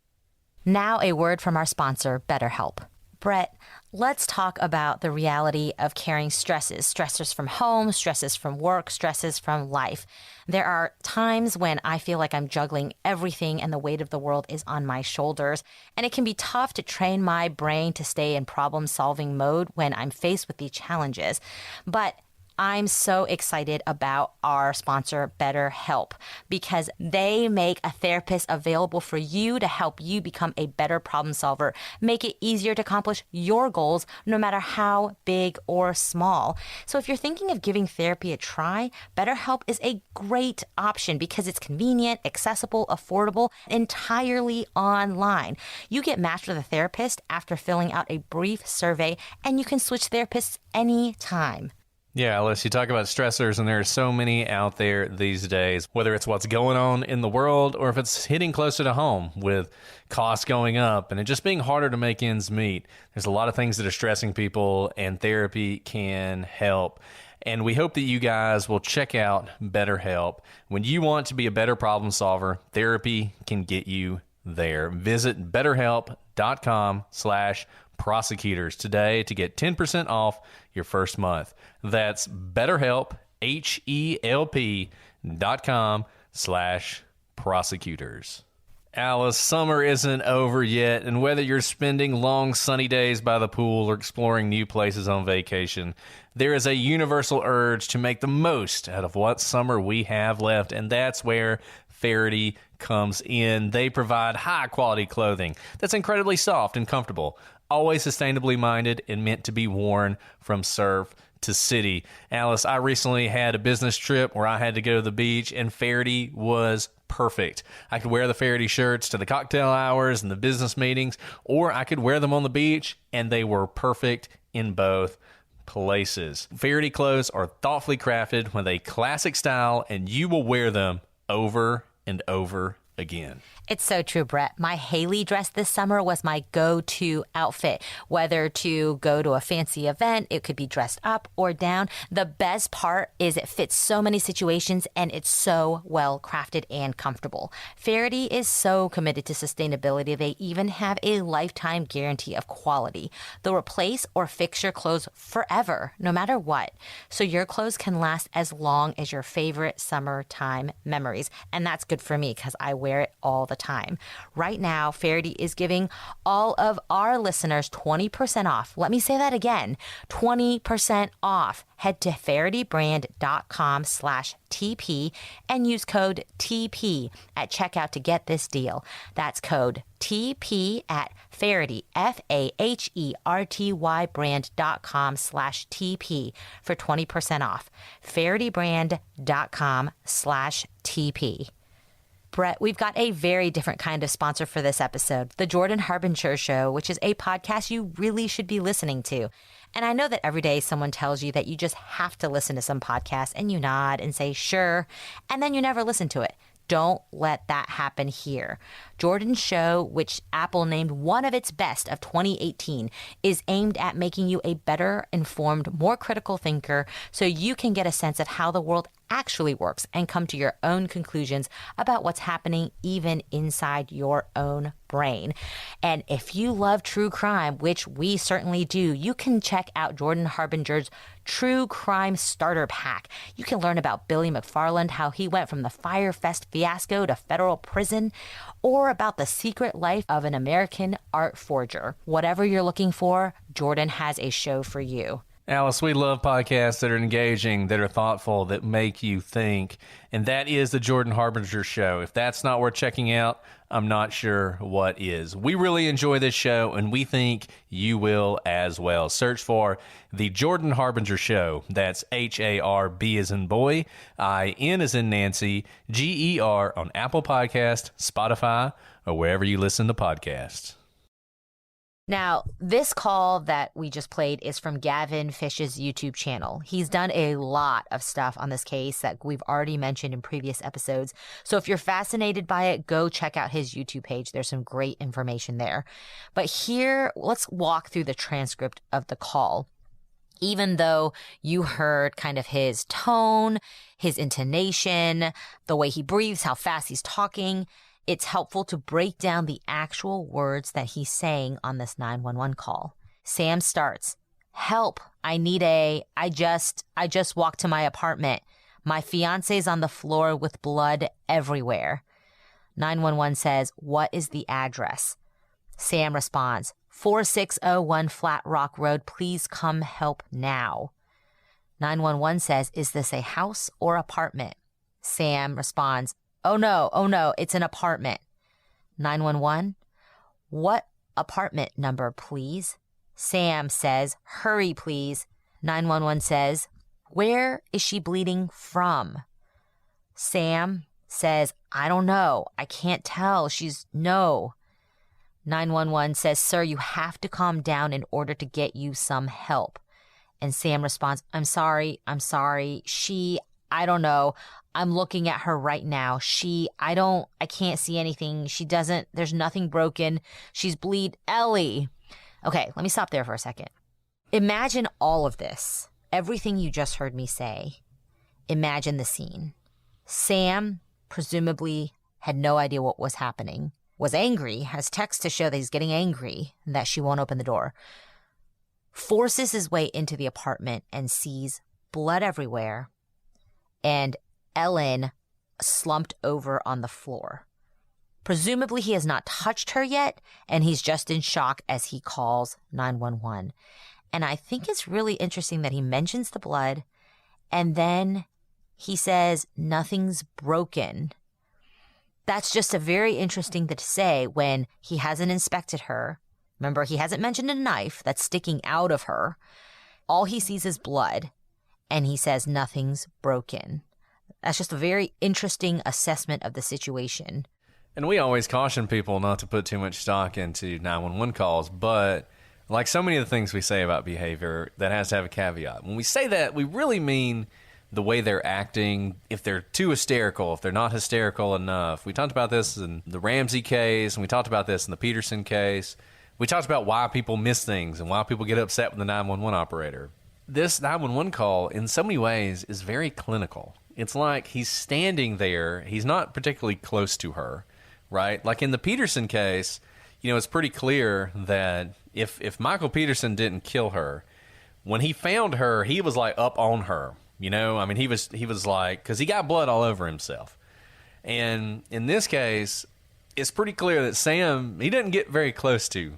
Now a word from our sponsor, BetterHelp. Brett, let's talk about the reality of carrying stressors from home, stresses from work, stresses from life. There are times when I feel like I'm juggling everything and the weight of the world is on my shoulders. And it can be tough to train my brain to stay in problem-solving mode when I'm faced with these challenges. But I'm so excited about our sponsor, BetterHelp, because they make a therapist available for you to help you become a better problem solver, make it easier to accomplish your goals, no matter how big or small. So if you're thinking of giving therapy a try, BetterHelp is a great option because it's convenient, accessible, affordable, entirely online. You get matched with a therapist after filling out a brief survey, and you can switch therapists anytime. Yeah, Alice, you talk about stressors, and there are so many out there these days, whether it's what's going on in the world or if it's hitting closer to home with costs going up and it just being harder to make ends meet. There's a lot of things that are stressing people, and therapy can help. And we hope that you guys will check out BetterHelp. When you want to be a better problem solver, therapy can get you there. Visit BetterHelp.com/prosecutors today to get 10% off your first month. That's BetterHelp, HELP.com/prosecutors. Alice, summer isn't over yet, and whether you're spending long sunny days by the pool or exploring new places on vacation, there is a universal urge to make the most out of what summer we have left, and that's where Faherty comes in. They provide high-quality clothing that's incredibly soft and comfortable, always sustainably minded and meant to be worn from surf to city. Alice, I recently had a business trip where I had to go to the beach, and Faherty was perfect. I could wear the Faherty shirts to the cocktail hours and the business meetings, or I could wear them on the beach, and they were perfect in both places. Faherty clothes are thoughtfully crafted with a classic style, and you will wear them over and over again. It's so true, Brett. My Haley dress this summer was my go-to outfit. Whether to go to a fancy event, it could be dressed up or down. The best part is it fits so many situations, and it's so well crafted and comfortable. Faherty is so committed to sustainability, they even have a lifetime guarantee of quality. They'll replace or fix your clothes forever, no matter what. So your clothes can last as long as your favorite summertime memories. And that's good for me because I wear it all the time. Right now, Faherty is giving all of our listeners 20% off. Let me say that again, 20% off. Head to fahertybrand.com/TP and use code TP at checkout to get this deal. That's code TP at Faherty, FAHERTY brand.com/TP for 20% off. fahertybrand.com/TP. Brett, we've got a very different kind of sponsor for this episode, the Jordan Harbinger Show, which is a podcast you really should be listening to. And I know that every day someone tells you that you just have to listen to some podcast, and you nod and say, sure, and then you never listen to it. Don't let that happen here. Jordan's show, which Apple named one of its best of 2018, is aimed at making you a better informed, more critical thinker so you can get a sense of how the world actually works and come to your own conclusions about what's happening even inside your own brain. And if you love true crime, which we certainly do, you can check out Jordan Harbinger's True Crime Starter Pack. You can learn about Billy McFarland, how he went from the Fyre Fest fiasco to federal prison, or about the secret life of an American art forger. Whatever you're looking for, Jordan has a show for you. Alice, we love podcasts that are engaging, that are thoughtful, that make you think. And that is the Jordan Harbinger Show. If that's not worth checking out, I'm not sure what is. We really enjoy this show, and we think you will as well. Search for the Jordan Harbinger Show. That's Harb as in boy, IN as in Nancy, GER on Apple Podcast, Spotify, or wherever you listen to podcasts. Now, this call that we just played is from Gavin Fish's YouTube channel. He's done a lot of stuff on this case that we've already mentioned in previous episodes. So if you're fascinated by it, go check out his YouTube page. There's some great information there. But here, let's walk through the transcript of the call. Even though you heard kind of his tone, his intonation, the way he breathes, how fast he's talking, it's helpful to break down the actual words that he's saying on this 911 call. Sam starts, "Help, I just walked to my apartment. My fiance's on the floor with blood everywhere." 911 says, "What is the address?" Sam responds, 4601 Flat Rock Road. Please come help now. 911 says, "Is this a house or apartment?" Sam responds, Oh no, it's an apartment." 911, "What apartment number, please?" Sam says, "Hurry, please." 911 says, "Where is she bleeding from?" Sam says, "I don't know. I can't tell. No." 911 says, "Sir, you have to calm down in order to get you some help." And Sam responds, I'm sorry. I don't know. I'm looking at her right now. I can't see anything. There's nothing broken. She's Ellie. Okay, let me stop there for a second. Imagine all of this, everything you just heard me say. Imagine the scene. Sam presumably had no idea what was happening, was angry, has text to show that he's getting angry, and that she won't open the door, forces his way into the apartment and sees blood everywhere, and Ellen slumped over on the floor. Presumably he has not touched her yet, and he's just in shock as he calls 911. And I think it's really interesting that he mentions the blood, and then he says, "Nothing's broken." That's just a very interesting thing to say when he hasn't inspected her. Remember, he hasn't mentioned a knife that's sticking out of her. All he sees is blood, and he says, "Nothing's broken." That's just a very interesting assessment of the situation. And we always caution people not to put too much stock into 911 calls, but like so many of the things we say about behavior, that has to have a caveat. When we say that, we really mean the way they're acting, if they're too hysterical, if they're not hysterical enough. We talked about this in the Ramsey case, and we talked about this in the Peterson case. We talked about why people miss things and why people get upset with the 911 operator. This 911 call, in so many ways, is very clinical. It's like he's standing there. He's not particularly close to her, right? Like in the Peterson case, it's pretty clear that if Michael Peterson didn't kill her, when he found her, he was like up on her. He was like, because he got blood all over himself. And in this case, it's pretty clear that Sam, he doesn't get very close to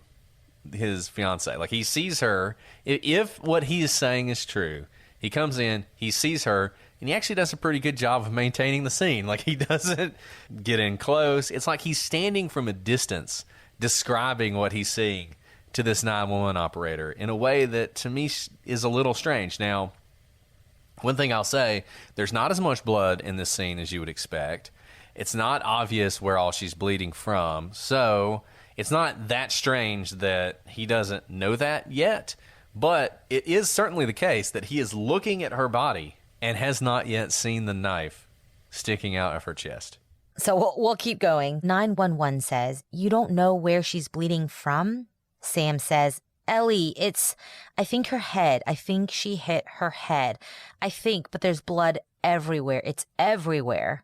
his fiance. Like he sees her. If what he is saying is true, he comes in, he sees her, and he actually does a pretty good job of maintaining the scene. Like he doesn't get in close. It's like he's standing from a distance describing what he's seeing to this 911 operator in a way that to me is a little strange. Now, one thing I'll say, there's not as much blood in this scene as you would expect. It's not obvious where all she's bleeding from. So it's not that strange that he doesn't know that yet. But it is certainly the case that he is looking at her body and has not yet seen the knife sticking out of her chest. So we'll keep going. 911 says, "You don't know where she's bleeding from?" Sam says, "Ellie, I think her head. I think she hit her head. But there's blood everywhere. It's everywhere."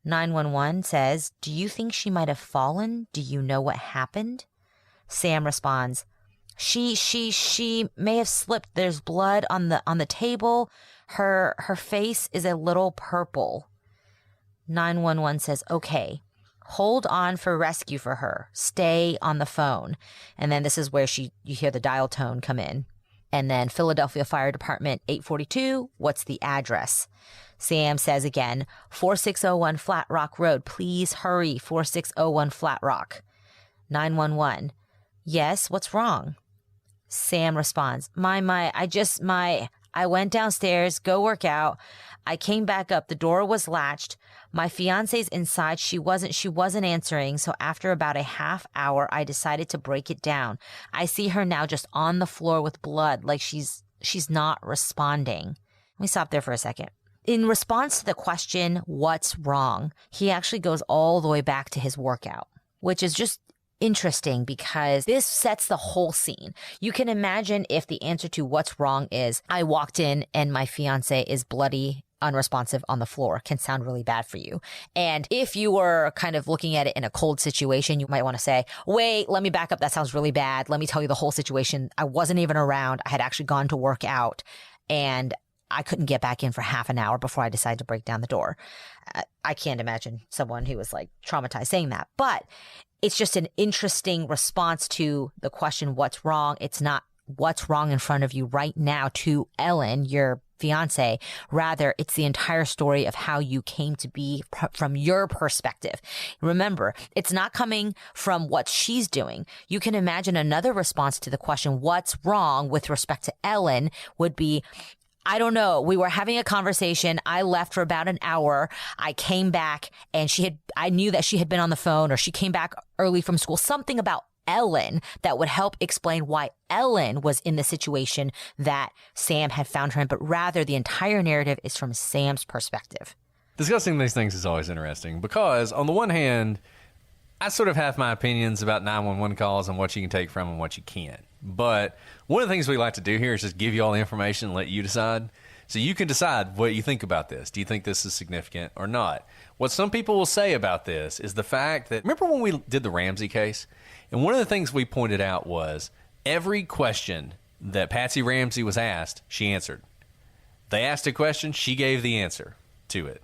911 says, "Do you think she might have fallen? Do you know what happened?" Sam responds, She may have slipped. There's blood on the table. Her face is a little purple." 911 says, "Okay, hold on for rescue for her. Stay on the phone." And then this is where you hear the dial tone come in. And then Philadelphia Fire Department 842, what's the address? Sam says again, 4601 Flat Rock Road. Please hurry, 4601 Flat Rock. 911, yes, what's wrong? Sam responds, I went downstairs, go work out. I came back up. The door was latched. My fiance's inside. She wasn't answering. So after about a half hour, I decided to break it down. I see her now just on the floor with blood, like she's not responding. Let me stop there for a second. In response to the question, what's wrong? He actually goes all the way back to his workout, which is just interesting because this sets the whole scene. You can imagine if the answer to what's wrong is, I walked in and my fiance is bloody, unresponsive on the floor, can sound really bad for you. And if you were kind of looking at it in a cold situation, you might want to say, wait, let me back up. That sounds really bad. Let me tell you the whole situation. I wasn't even around. I had actually gone to work out and I couldn't get back in for half an hour before I decided to break down the door. I can't imagine someone who was like traumatized saying that, but it's just an interesting response to the question, what's wrong? It's not what's wrong in front of you right now to Ellen, your fiance. Rather, it's the entire story of how you came to be from your perspective. Remember, it's not coming from what she's doing. You can imagine another response to the question, what's wrong with respect to Ellen would be, I don't know. We were having a conversation. I left for about an hour. I came back and I knew that she had been on the phone, or she came back early from school. Something about Ellen that would help explain why Ellen was in the situation that Sam had found her in. But rather, the entire narrative is from Sam's perspective. Discussing these things is always interesting because on the one hand, I sort of have my opinions about 911 calls and what you can take from them and what you can't. But one of the things we like to do here is just give you all the information and let you decide. So you can decide what you think about this. Do you think this is significant or not? What some people will say about this is the fact that, remember when we did the Ramsey case? And one of the things we pointed out was every question that Patsy Ramsey was asked, she answered. They asked a question, she gave the answer to it.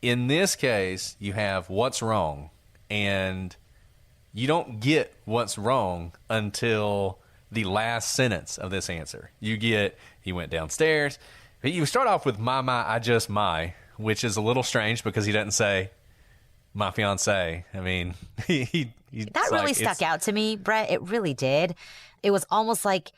In this case, you have what's wrong, and you don't get what's wrong until the last sentence of this answer. You get, he went downstairs. You start off with I just which is a little strange because he doesn't say my fiance. I mean, he that really stuck out to me, Brett. It really did. It was almost like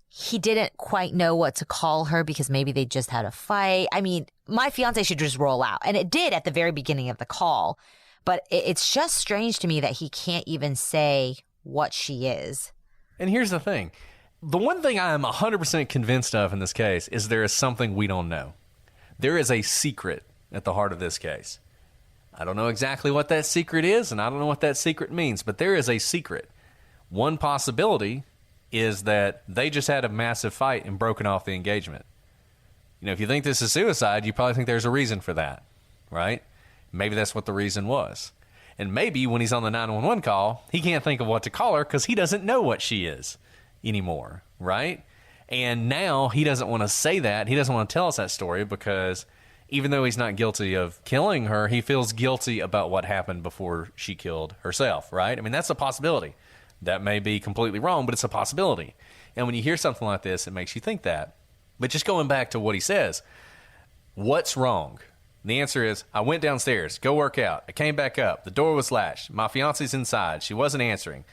he didn't quite know what to call her because maybe they just had a fight. I mean, my fiance should just roll out. And it did at the very beginning of the call. But it's just strange to me that he can't even say what she is. And here's the thing. The one thing I am 100% convinced of in this case is there is something we don't know. There is a secret at the heart of this case. I don't know exactly what that secret is, and I don't know what that secret means, but there is a secret. One possibility is that they just had a massive fight and broken off the engagement. You know, if you think this is suicide, you probably think there's a reason for that, right? Maybe that's what the reason was. And maybe when he's on the 911 call, he can't think of what to call her because he doesn't know what she is anymore, right? And now he doesn't want to say that. He doesn't want to tell us that story because even though he's not guilty of killing her, he feels guilty about what happened before she killed herself, right? I mean, that's a possibility. That may be completely wrong, but it's a possibility. And when you hear something like this, it makes you think that. But just going back to what he says, what's wrong? The answer is, I went downstairs, go work out. I came back up. The door was latched. My fiance's inside. She wasn't answering.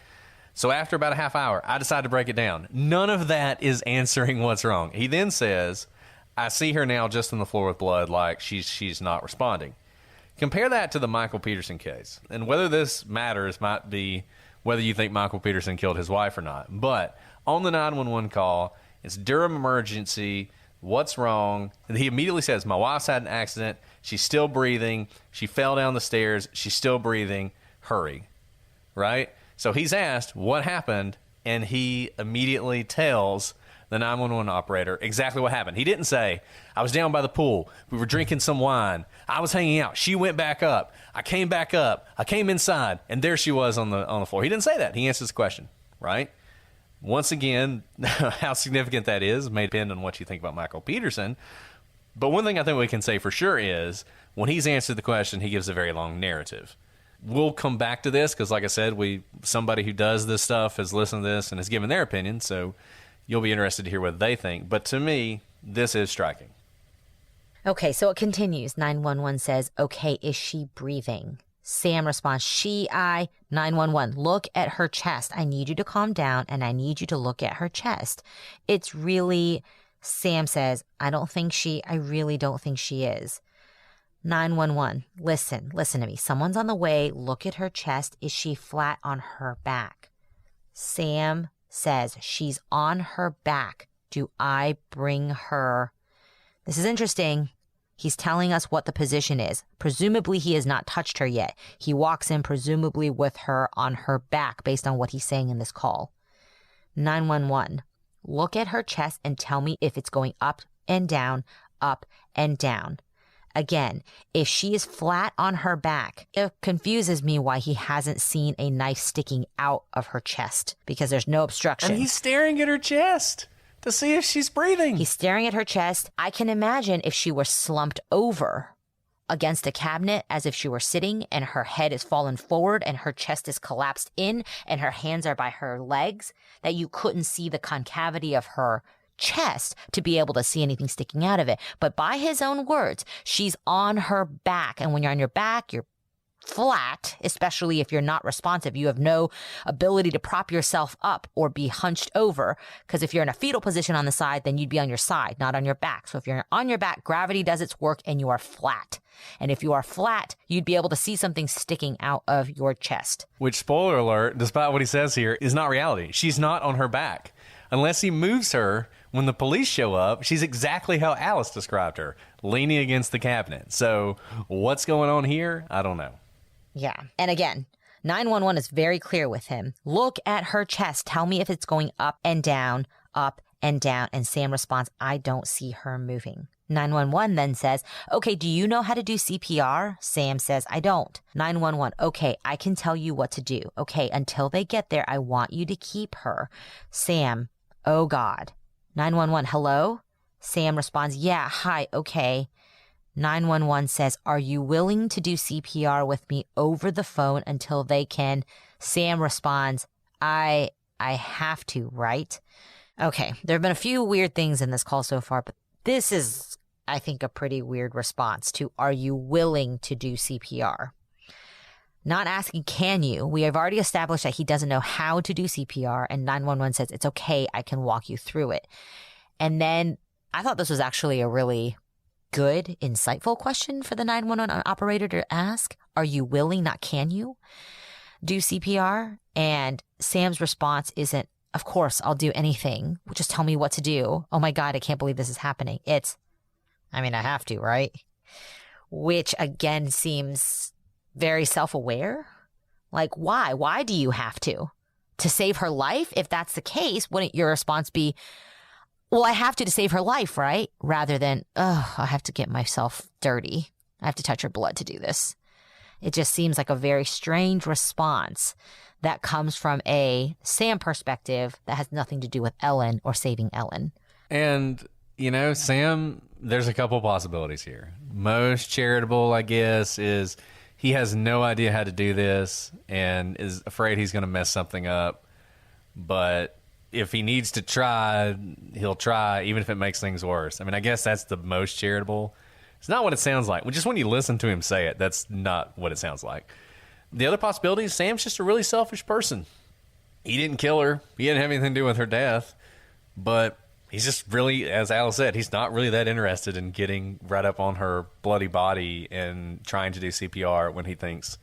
So after about a half hour, I decided to break it down. None of that is answering what's wrong. He then says, I see her now just on the floor with blood, like she's not responding. Compare that to the Michael Peterson case. And whether this matters might be whether you think Michael Peterson killed his wife or not. But on the 911 call, it's Durham emergency. What's wrong? And he immediately says, my wife's had an accident. She's still breathing. She fell down the stairs. She's still breathing. Hurry. Right? So he's asked what happened, and he immediately tells the 911 operator exactly what happened. He didn't say, I was down by the pool. We were drinking some wine. I was hanging out. She went back up. I came back up. I came inside, and there she was on the floor. He didn't say that. He answers the question, right? Once again, how significant that is may depend on what you think about Michael Peterson. But one thing I think we can say for sure is when he's answered the question, he gives a very long narrative. We'll come back to this because, like I said, somebody who does this stuff has listened to this and has given their opinion. So You'll be interested to hear what they think. But to me, this is striking. Okay, so it continues. 911 says, okay, is she breathing? Sam responds, she, I, 911, look at her chest. I need you to calm down and I need you to look at her chest. It's really, Sam says, I really don't think she is. 911, listen to me. Someone's on the way. Look at her chest. Is she flat on her back? Sam says, she's on her back. Do I bring her? This is interesting. He's telling us what the position is. Presumably, he has not touched her yet. He walks in presumably with her on her back based on what he's saying in this call. 911, look at her chest and tell me if it's going up and down, up and down. Again, if she is flat on her back, it confuses me why he hasn't seen a knife sticking out of her chest because there's no obstruction. And he's staring at her chest to see if she's breathing. He's staring at her chest. I can imagine if she were slumped over against a cabinet as if she were sitting and her head is fallen forward and her chest is collapsed in and her hands are by her legs, that you couldn't see the concavity of her chest to be able to see anything sticking out of it. But by his own words, she's on her back. And when you're on your back, you're flat, especially if you're not responsive. You have no ability to prop yourself up or be hunched over, because if you're in a fetal position on the side, then you'd be on your side, not on your back. So if you're on your back, gravity does its work and you are flat. And if you are flat, you'd be able to see something sticking out of your chest. Which, spoiler alert, despite what he says here, is not reality. She's not on her back. Unless he moves her when the police show up, she's exactly how Alice described her, leaning against the cabinet. So what's going on here? I don't know. Yeah. And again, 911 is very clear with him. Look at her chest. Tell me if it's going up and down, up and down. And Sam responds, I don't see her moving. 911 then says, okay, do you know how to do CPR? Sam says, I don't. 911, okay, I can tell you what to do. Okay, until they get there, I want you to keep her. Sam, oh God. 911, hello? Sam responds, yeah, hi, okay. 911 says, are you willing to do CPR with me over the phone until they can? Sam responds, I have to, right? Okay, there have been a few weird things in this call so far, but this is, I think, a pretty weird response to, are you willing to do CPR? Not asking, can you? We have already established that he doesn't know how to do CPR, and 911 says, it's okay, I can walk you through it. And then I thought this was actually a really good, insightful question for the 911 operator to ask. Are you willing, not can you, do CPR? And Sam's response isn't, of course, I'll do anything. Just tell me what to do. Oh my God, I can't believe this is happening. It's, I have to, right? Which again seems very self-aware. Like, why? Why do you have to? To save her life? If that's the case, wouldn't your response be, well, I have to save her life, right? Rather than, oh, I have to get myself dirty. I have to touch her blood to do this. It just seems like a very strange response that comes from a Sam perspective that has nothing to do with Ellen or saving Ellen. And, Sam, there's a couple possibilities here. Most charitable, I guess, is he has no idea how to do this and is afraid he's going to mess something up. But if he needs to try, he'll try, even if it makes things worse. I guess that's the most charitable. It's not what it sounds like. Just when you listen to him say it, that's not what it sounds like. The other possibility is Sam's just a really selfish person. He didn't kill her. He didn't have anything to do with her death. But he's just really, as Alice said, he's not really that interested in getting right up on her bloody body and trying to do CPR when he thinks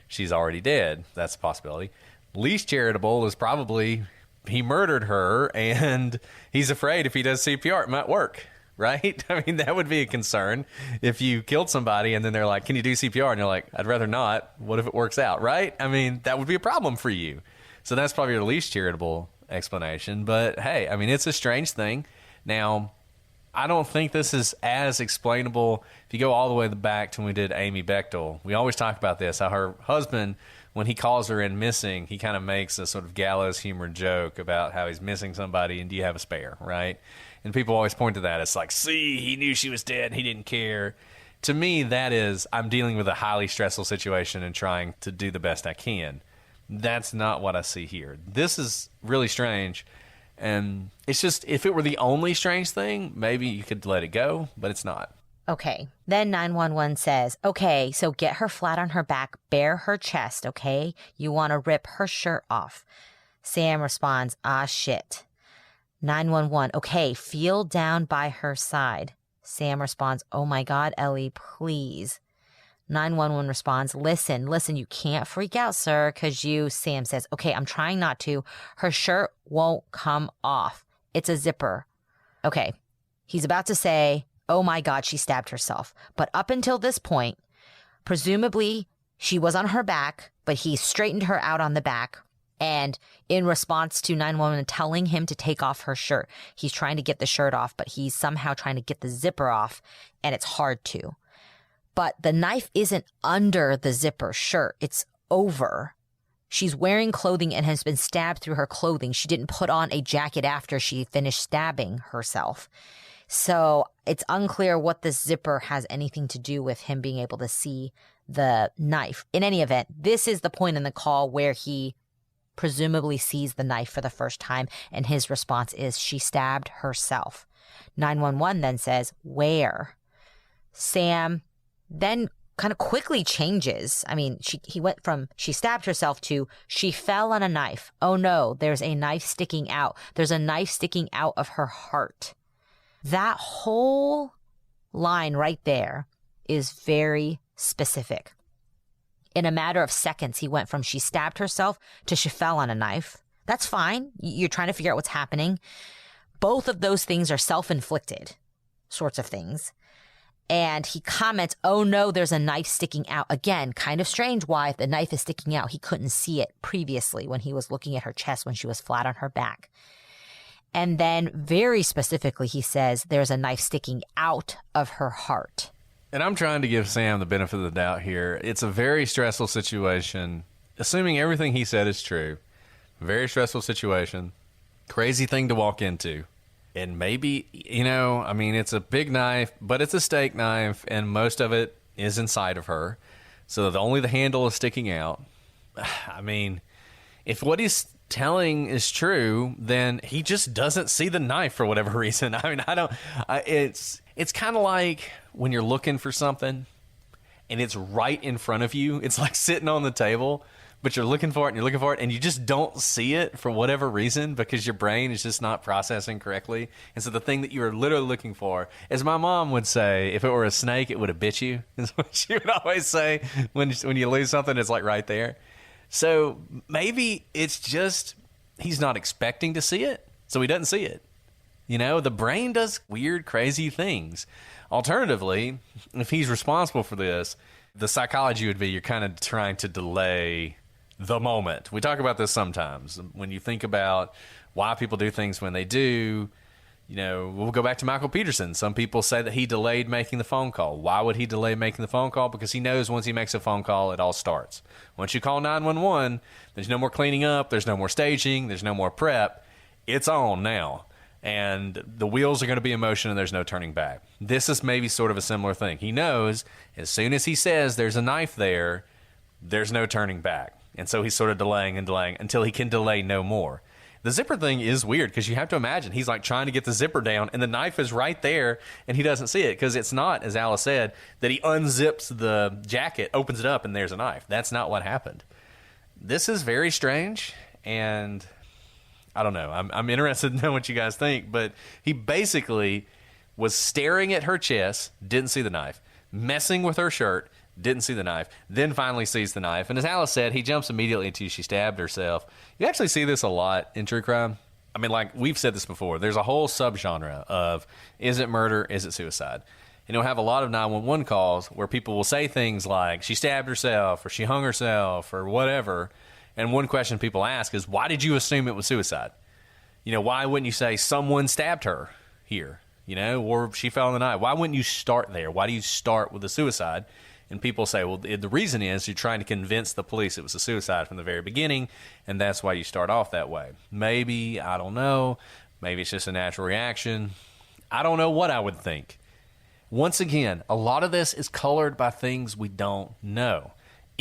she's already dead. That's a possibility. Least charitable is probably he murdered her, and he's afraid if he does CPR, it might work, right? That would be a concern. If you killed somebody and then they're like, can you do CPR? And you're like, I'd rather not. What if it works out, right? That would be a problem for you. So that's probably your least charitable explanation. But, hey, it's a strange thing. Now, I don't think this is as explainable. If you go all the way back to when we did Amy Bechtel, we always talk about this, how her husband, when he calls her in missing, he kind of makes a sort of gallows humor joke about how he's missing somebody and do you have a spare, right? And people always point to that. It's like, see, he knew she was dead and he didn't care. To me, that is, I'm dealing with a highly stressful situation and trying to do the best I can. That's not what I see here. This is really strange. And it's just, if it were the only strange thing, maybe you could let it go, but it's not. Okay. Then 911 says, okay, so get her flat on her back, bare her chest, okay? You want to rip her shirt off. Sam responds, ah, shit. 911, okay, feel down by her side. Sam responds, oh my God, Ellie, please. 911 responds, listen, you can't freak out, sir, because Sam says, okay, I'm trying not to. Her shirt won't come off. It's a zipper. Okay. He's about to say, oh my God, she stabbed herself. But up until this point, presumably she was on her back, but he straightened her out on the back. And in response to 911 telling him to take off her shirt, he's trying to get the shirt off, but he's somehow trying to get the zipper off, and it's hard to. But the knife isn't under the zipper shirt. It's over. She's wearing clothing and has been stabbed through her clothing. She didn't put on a jacket after she finished stabbing herself. So it's unclear what this zipper has anything to do with him being able to see the knife. In any event, this is the point in the call where he presumably sees the knife for the first time, and his response is she stabbed herself. 911 then says, where? Sam then kind of quickly changes. I mean, he went from she stabbed herself to she fell on a knife. Oh no, there's a knife sticking out. There's a knife sticking out of her heart. That whole line right there is very specific. In a matter of seconds, he went from she stabbed herself to she fell on a knife. That's fine. You're trying to figure out what's happening. Both of those things are self-inflicted sorts of things. And he comments, oh no, there's a knife sticking out. Again, kind of strange why if the knife is sticking out, he couldn't see it previously when he was looking at her chest when she was flat on her back. And then very specifically, he says there's a knife sticking out of her heart. And I'm trying to give Sam the benefit of the doubt here. It's a very stressful situation. Assuming everything he said is true, very stressful situation, crazy thing to walk into. And maybe, it's a big knife, but it's a steak knife, and most of it is inside of her. So only the handle is sticking out. I mean, if what he's telling is true, then he just doesn't see the knife for whatever reason. I mean, it's kind of like when you're looking for something and it's right in front of you. It's like sitting on the table, but you're looking for it and you just don't see it for whatever reason because your brain is just not processing correctly. And so the thing that you are literally looking for, as my mom would say, if it were a snake, it would have bit you. Is what she would always say when you lose something, it's like right there. So maybe it's just he's not expecting to see it, so he doesn't see it. The brain does weird, crazy things. Alternatively, if he's responsible for this, the psychology would be you're kind of trying to delay the moment. We talk about this sometimes. When you think about why people do things when they do, we'll go back to Michael Peterson. Some people say that he delayed making the phone call. Why would he delay making the phone call? Because he knows once he makes a phone call, it all starts. Once you call 911, there's no more cleaning up, there's no more staging, there's no more prep. It's on now. And the wheels are going to be in motion and there's no turning back. This is maybe sort of a similar thing. He knows as soon as he says there's a knife there, there's no turning back. And so he's sort of delaying and delaying until he can delay no more. The zipper thing is weird because you have to imagine he's like trying to get the zipper down and the knife is right there and he doesn't see it because it's not, as Alice said, that he unzips the jacket, opens it up, and there's a knife. That's not what happened. This is very strange, and I don't know. I'm interested to know what you guys think, but he basically was staring at her chest, didn't see the knife, messing with her shirt, didn't see the knife, then finally sees the knife. And as Alice said, he jumps immediately into she stabbed herself. You actually see this a lot in true crime. I mean, like we've said this before, there's a whole subgenre of is it murder, is it suicide? And you'll have a lot of 911 calls where people will say things like she stabbed herself or she hung herself or whatever. And one question people ask is, why did you assume it was suicide? Why wouldn't you say someone stabbed her here, or she fell in the night? Why wouldn't you start there? Why do you start with a suicide? And people say, well, the reason is you're trying to convince the police it was a suicide from the very beginning, and that's why you start off that way. Maybe, I don't know. Maybe it's just a natural reaction. I don't know what I would think. Once again, a lot of this is colored by things we don't know.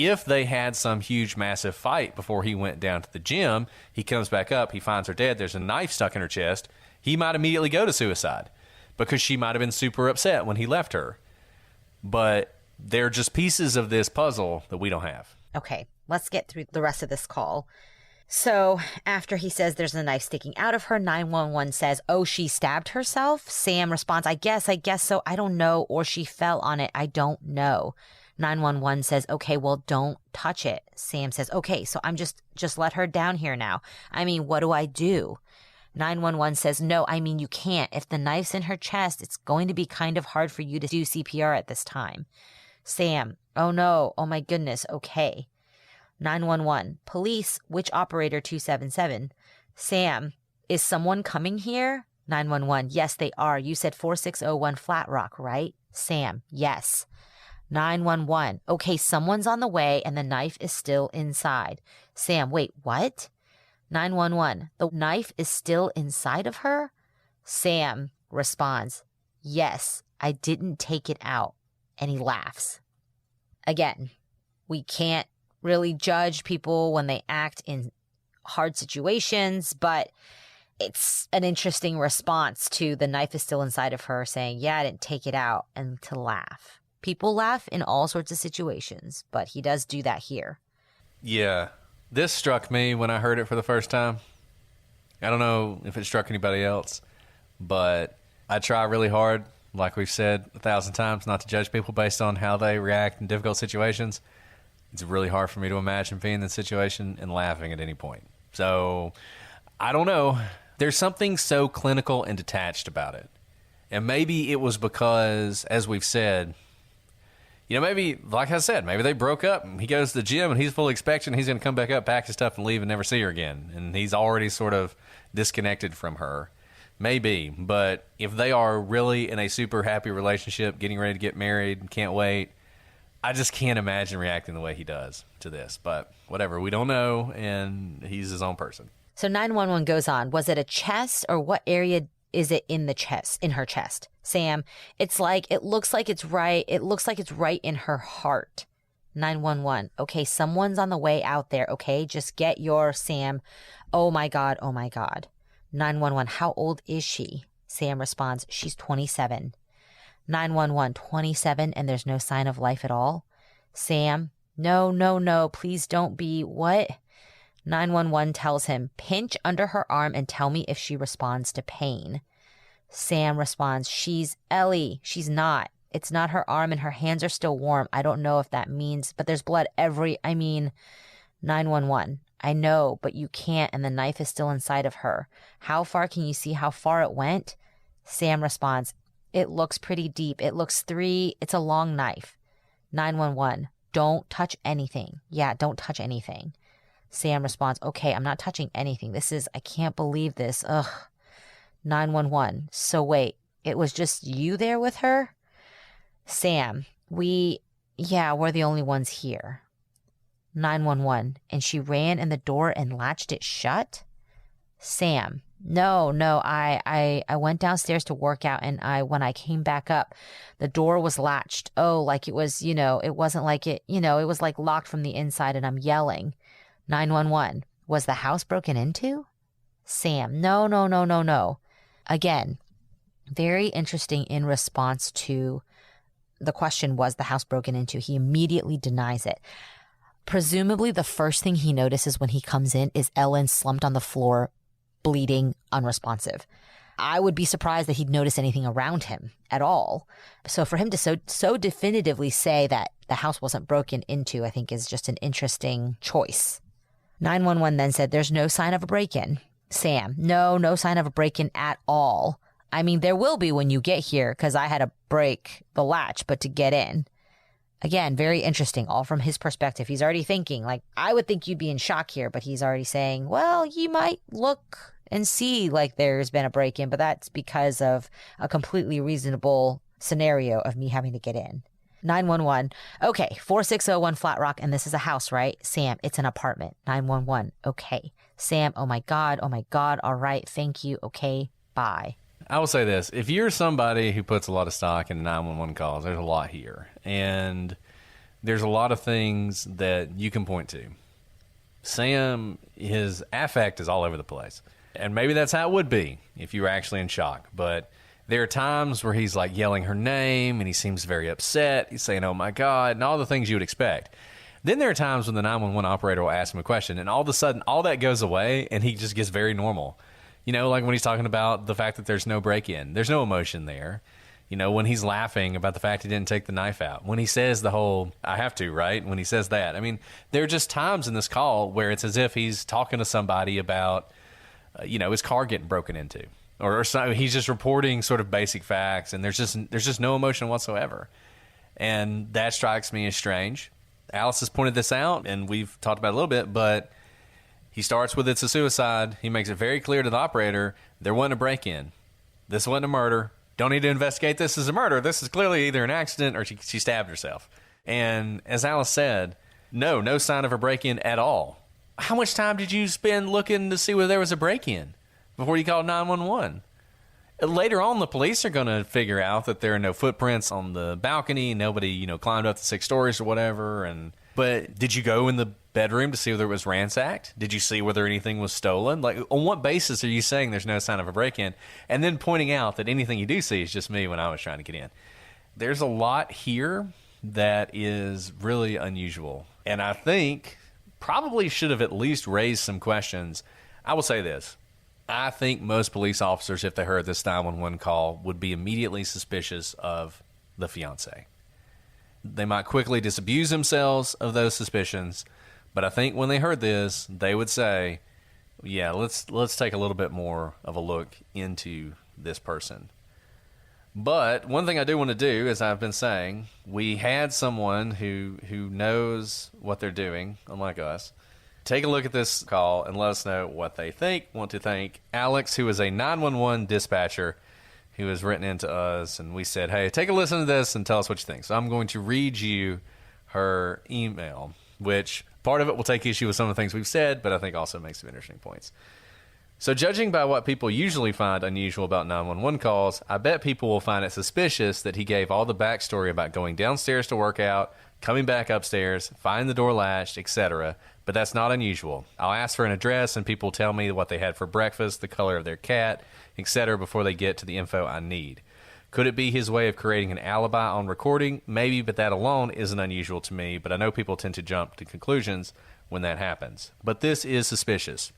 If they had some huge, massive fight before he went down to the gym, he comes back up, he finds her dead, there's a knife stuck in her chest, he might immediately go to suicide because she might have been super upset when he left her. But they're just pieces of this puzzle that we don't have. Okay, let's get through the rest of this call. So after he says there's a knife sticking out of her, 911 says, oh, she stabbed herself? Sam responds, I guess so. I don't know. Or she fell on it. I don't know. 911 says, okay, well, don't touch it. Sam says, okay, so I'm just let her down here now. I mean, what do I do? 911 says, no, I mean, you can't. If the knife's in her chest, it's going to be kind of hard for you to do CPR at this time. Sam, oh no, oh my goodness, okay. 911, police, which operator 277? Sam, is someone coming here? 911, yes, they are. You said 4601 Flat Rock, right? Sam, yes. 911, okay, someone's on the way and the knife is still inside. Sam, wait, what? 911, the knife is still inside of her? Sam responds, yes, I didn't take it out. And he laughs. Again, we can't really judge people when they act in hard situations, but it's an interesting response to the knife is still inside of her saying, yeah, I didn't take it out, and to laugh. People laugh in all sorts of situations, but he does do that here. Yeah, this struck me when I heard it for the first time. I don't know if it struck anybody else, but I try really hard, like we've said 1,000 times, not to judge people based on how they react in difficult situations. It's really hard for me to imagine being in this situation and laughing at any point. So, I don't know. There's something so clinical and detached about it. And maybe it was because, as we've said, maybe, like I said, maybe they broke up and he goes to the gym and he's fully expecting he's going to come back up, pack his stuff and leave and never see her again. And he's already sort of disconnected from her. Maybe. But if they are really in a super happy relationship, getting ready to get married, can't wait, I just can't imagine reacting the way he does to this. But whatever, we don't know, and he's his own person. So 911 goes on. Was it a chest, or what area is it in the chest, in her chest? Sam, it looks like it's right in her heart. 911. Okay, someone's on the way out there. Okay, just get your Sam. Oh my God. 911. How old is she? Sam responds, she's 27. 911, 27, and there's no sign of life at all? Sam, no, please don't be, what? 911 tells him, pinch under her arm and tell me if she responds to pain. Sam responds, she's Ellie. She's not. It's not her arm and her hands are still warm. I don't know if that means, but there's blood 911. I know, but you can't, and the knife is still inside of her. How far can you see how far it went? Sam responds, it looks pretty deep. It's a long knife. 911, don't touch anything. Yeah, don't touch anything. Sam responds, okay, I'm not touching anything. I can't believe this. Ugh. 911, so wait, it was just you there with her? Sam, we're the only ones here. 911, and she ran in the door and latched it shut? Sam, no, I went downstairs to work out, and when I came back up, the door was latched. Oh, like it was, it wasn't like it, it was like locked from the inside, and I'm yelling. 911, was the house broken into? Sam, no. Again, very interesting in response to the question, was the house broken into? He immediately denies it. Presumably, the first thing he notices when he comes in is Ellen slumped on the floor, bleeding, unresponsive. I would be surprised that he'd notice anything around him at all. So for him to so definitively say that the house wasn't broken into, I think is just an interesting choice. 911 then said, there's no sign of a break-in. Sam, no sign of a break-in at all. I mean, there will be when you get here because I had to break the latch, but to get in. Again, very interesting, all from his perspective. He's already thinking, like, I would think you'd be in shock here, but he's already saying, well, you might look and see like there's been a break-in, but that's because of a completely reasonable scenario of me having to get in. 911, okay, 4601 Flat Rock, and this is a house, right? Sam, it's an apartment. 911, okay. Sam, oh my God, all right, thank you, okay, bye. I will say this. If you're somebody who puts a lot of stock in 911 calls, there's a lot here. And there's a lot of things that you can point to. Sam, his affect is all over the place. And maybe that's how it would be if you were actually in shock. But there are times where he's like yelling her name and he seems very upset. He's saying, oh my God, and all the things you would expect. Then there are times when the 911 operator will ask him a question and all of a sudden all that goes away and he just gets very normal. You know, like when he's talking about the fact that there's no break-in. There's no emotion there. You know, when he's laughing about the fact he didn't take the knife out. When he says the whole, I have to, right? When he says that. I mean, there are just times in this call where it's as if he's talking to somebody about, his car getting broken into. Or so, he's just reporting sort of basic facts, and there's just no emotion whatsoever. And that strikes me as strange. Alice has pointed this out, and we've talked about it a little bit, but he starts with it's a suicide. He makes it very clear to the operator there wasn't a break-in. This wasn't a murder. Don't need to investigate this as a murder. This is clearly either an accident or she stabbed herself. And as Alice said, no sign of a break-in at all. How much time did you spend looking to see whether there was a break-in before you called 911? Later on, the police are going to figure out that there are no footprints on the balcony. Nobody, climbed up the 6 stories or whatever. But did you go in the bedroom to see whether it was ransacked? Did you see whether anything was stolen? Like, on what basis are you saying there's no sign of a break-in? And then pointing out that anything you do see is just me when I was trying to get in. There's a lot here that is really unusual. And I think probably should have at least raised some questions. I will say this. I think most police officers, if they heard this 911 call, would be immediately suspicious of the fiancé. They might quickly disabuse themselves of those suspicions, but I think when they heard this, they would say, yeah, let's take a little bit more of a look into this person. But one thing I do want to do, as I've been saying, we had someone who knows what they're doing, unlike us. Take a look at this call and let us know what they want to think. Alex, who is a 911 dispatcher, who has written into us, and we said, hey, take a listen to this and tell us what you think. So I'm going to read you her email, which part of it will take issue with some of the things we've said, but I think also makes some interesting points. So judging by what people usually find unusual about 911 calls, I bet people will find it suspicious that he gave all the backstory about going downstairs to work out, coming back upstairs, finding the door latched, etc., but that's not unusual. I'll ask for an address and people tell me what they had for breakfast, the color of their cat, etc. before they get to the info I need. Could it be his way of creating an alibi on recording? Maybe, but that alone isn't unusual to me, but I know people tend to jump to conclusions when that happens. But this is suspicious.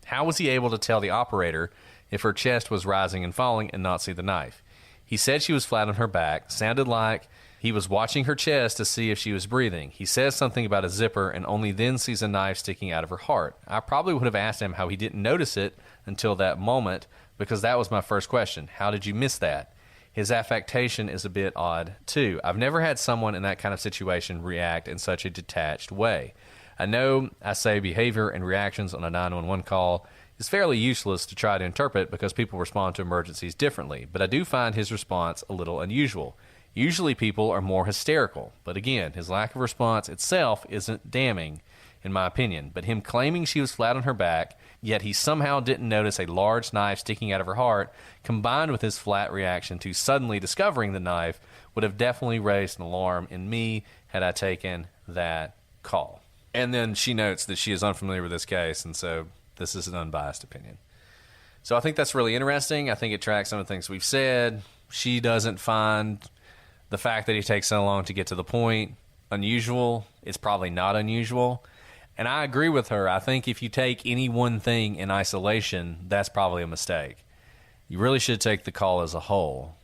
How was he able to tell the operator if her chest was rising and falling and not see the knife? He said she was flat on her back, sounded like he was watching her chest to see if she was breathing. He says something about a zipper and only then sees a knife sticking out of her heart. I probably would have asked him how he didn't notice it until that moment, because that was my first question. How did you miss that? His affectation is a bit odd, too. I've never had someone in that kind of situation react in such a detached way. I know I say behavior and reactions on a 911 call is fairly useless to try to interpret because people respond to emergencies differently, but I do find his response a little unusual. Usually people are more hysterical, but again, his lack of response itself isn't damning, in my opinion. But him claiming she was flat on her back, yet he somehow didn't notice a large knife sticking out of her heart, combined with his flat reaction to suddenly discovering the knife, would have definitely raised an alarm in me had I taken that call. And then she notes that she is unfamiliar with this case, and so this is an unbiased opinion. So I think that's really interesting. I think it tracks some of the things we've said. She doesn't find the fact that he takes so long to get to the point unusual. It's probably not unusual. And I agree with her. I think if you take any one thing in isolation, that's probably a mistake. You really should take the call as a whole.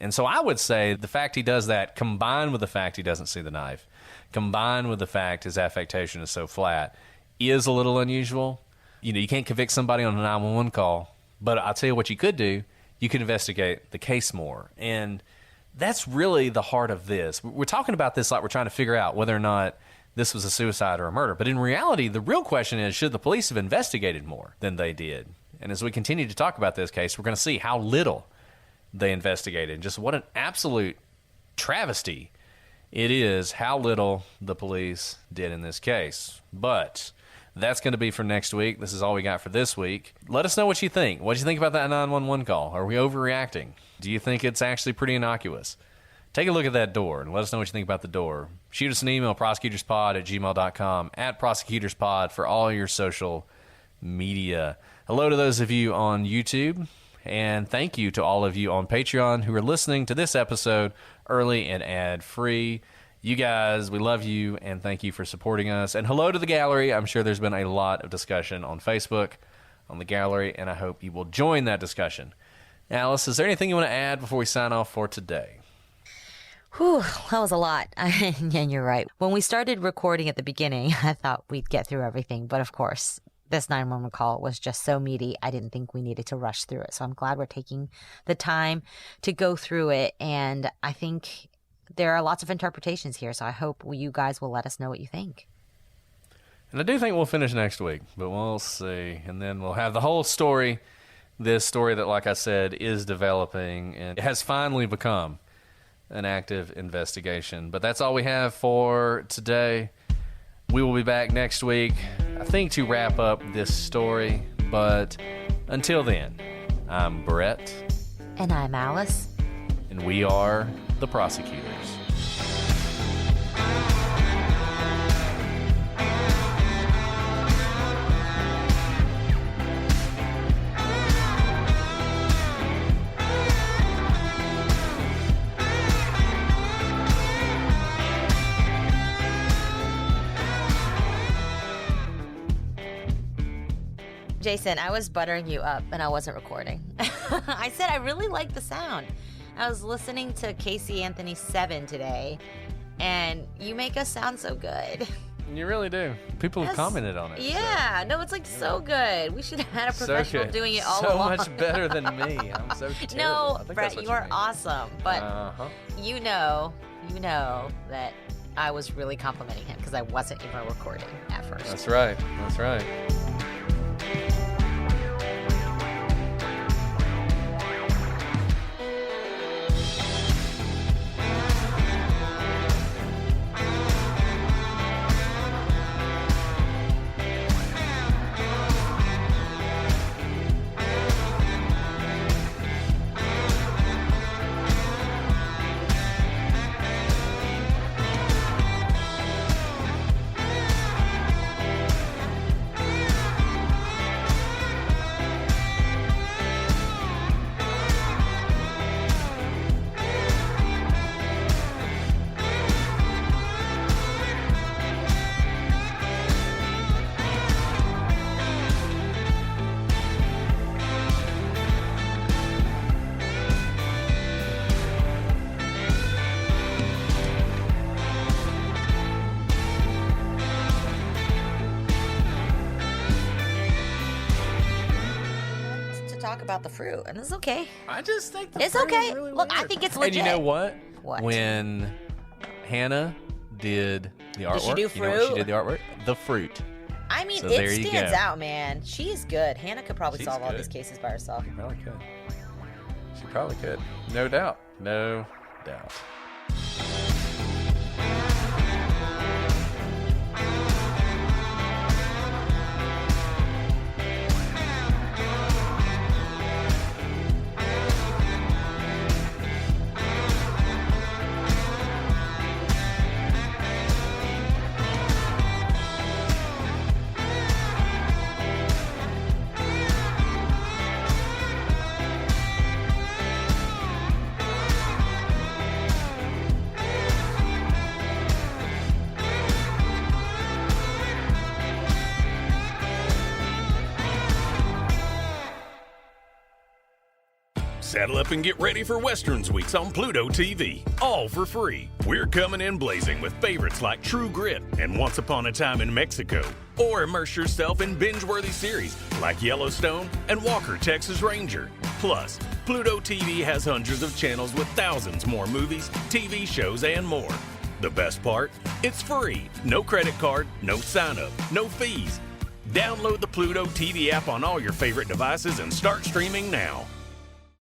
And so I would say the fact he does that, combined with the fact he doesn't see the knife, combined with the fact his affectation is so flat, is a little unusual. You can't convict somebody on a 911 call, but I'll tell you what you could do. You could investigate the case more. And that's really the heart of this. We're talking about this like we're trying to figure out whether or not this was a suicide or a murder. But in reality, the real question is, should the police have investigated more than they did? And as we continue to talk about this case, we're going to see how little they investigated. And just what an absolute travesty it is how little the police did in this case. But that's going to be for next week. This is all we got for this week. Let us know what you think. What do you think about that 911 call? Are we overreacting? Do you think it's actually pretty innocuous? Take a look at that door and let us know what you think about the door. shoot us an email, prosecutorspod@gmail.com, @prosecutorspod for all your social media. Hello to those of you on YouTube, and thank you to all of you on Patreon who are listening to this episode early and ad-free. You guys, we love you, and thank you for supporting us. And hello to the gallery. I'm sure there's been a lot of discussion on Facebook, on the gallery, and I hope you will join that discussion. Alice, is there anything you want to add before we sign off for today? Whew, that was a lot. And you're right. When we started recording at the beginning, I thought we'd get through everything. But of course, this 911 call was just so meaty, I didn't think we needed to rush through it. So I'm glad we're taking the time to go through it. And I think there are lots of interpretations here. So I hope you guys will let us know what you think. And I do think we'll finish next week, but we'll see. And then we'll have the whole story, this story that, like I said, is developing and it has finally become an active investigation. But that's all we have for today. We will be back next week, I think, to wrap up this story. But until then, I'm Brett. And I'm Alice. And we are the prosecutors. Jason, I was buttering you up and I wasn't recording. I said I really like the sound. I was listening to Casey Anthony 7 today, and you make us sound so good. You really do. People have commented on it. Yeah, no, it's like so good. We should have had a professional doing it all along. So much better than me. I'm so terrible. No, Brett, you are awesome. But you know that I was really complimenting him because I wasn't even recording at first. That's right. That's right. About the fruit, and it's okay. I just think it's okay. Really Look, weird. I think it's legit. And you know what? What? When Hannah did the artwork, did she do fruit? You know what she did the artwork? The fruit. I mean, so it stands out, man. She is good. Hannah could probably solve all these cases by herself. She probably could. She probably could. No doubt. No doubt. Saddle up and get ready for Westerns Weeks on Pluto TV, all for free. We're coming in blazing with favorites like True Grit and Once Upon a Time in Mexico. Or immerse yourself in binge-worthy series like Yellowstone and Walker, Texas Ranger. Plus, Pluto TV has hundreds of channels with thousands more movies, TV shows, and more. The best part? It's free. No credit card, no sign-up, no fees. Download the Pluto TV app on all your favorite devices and start streaming now.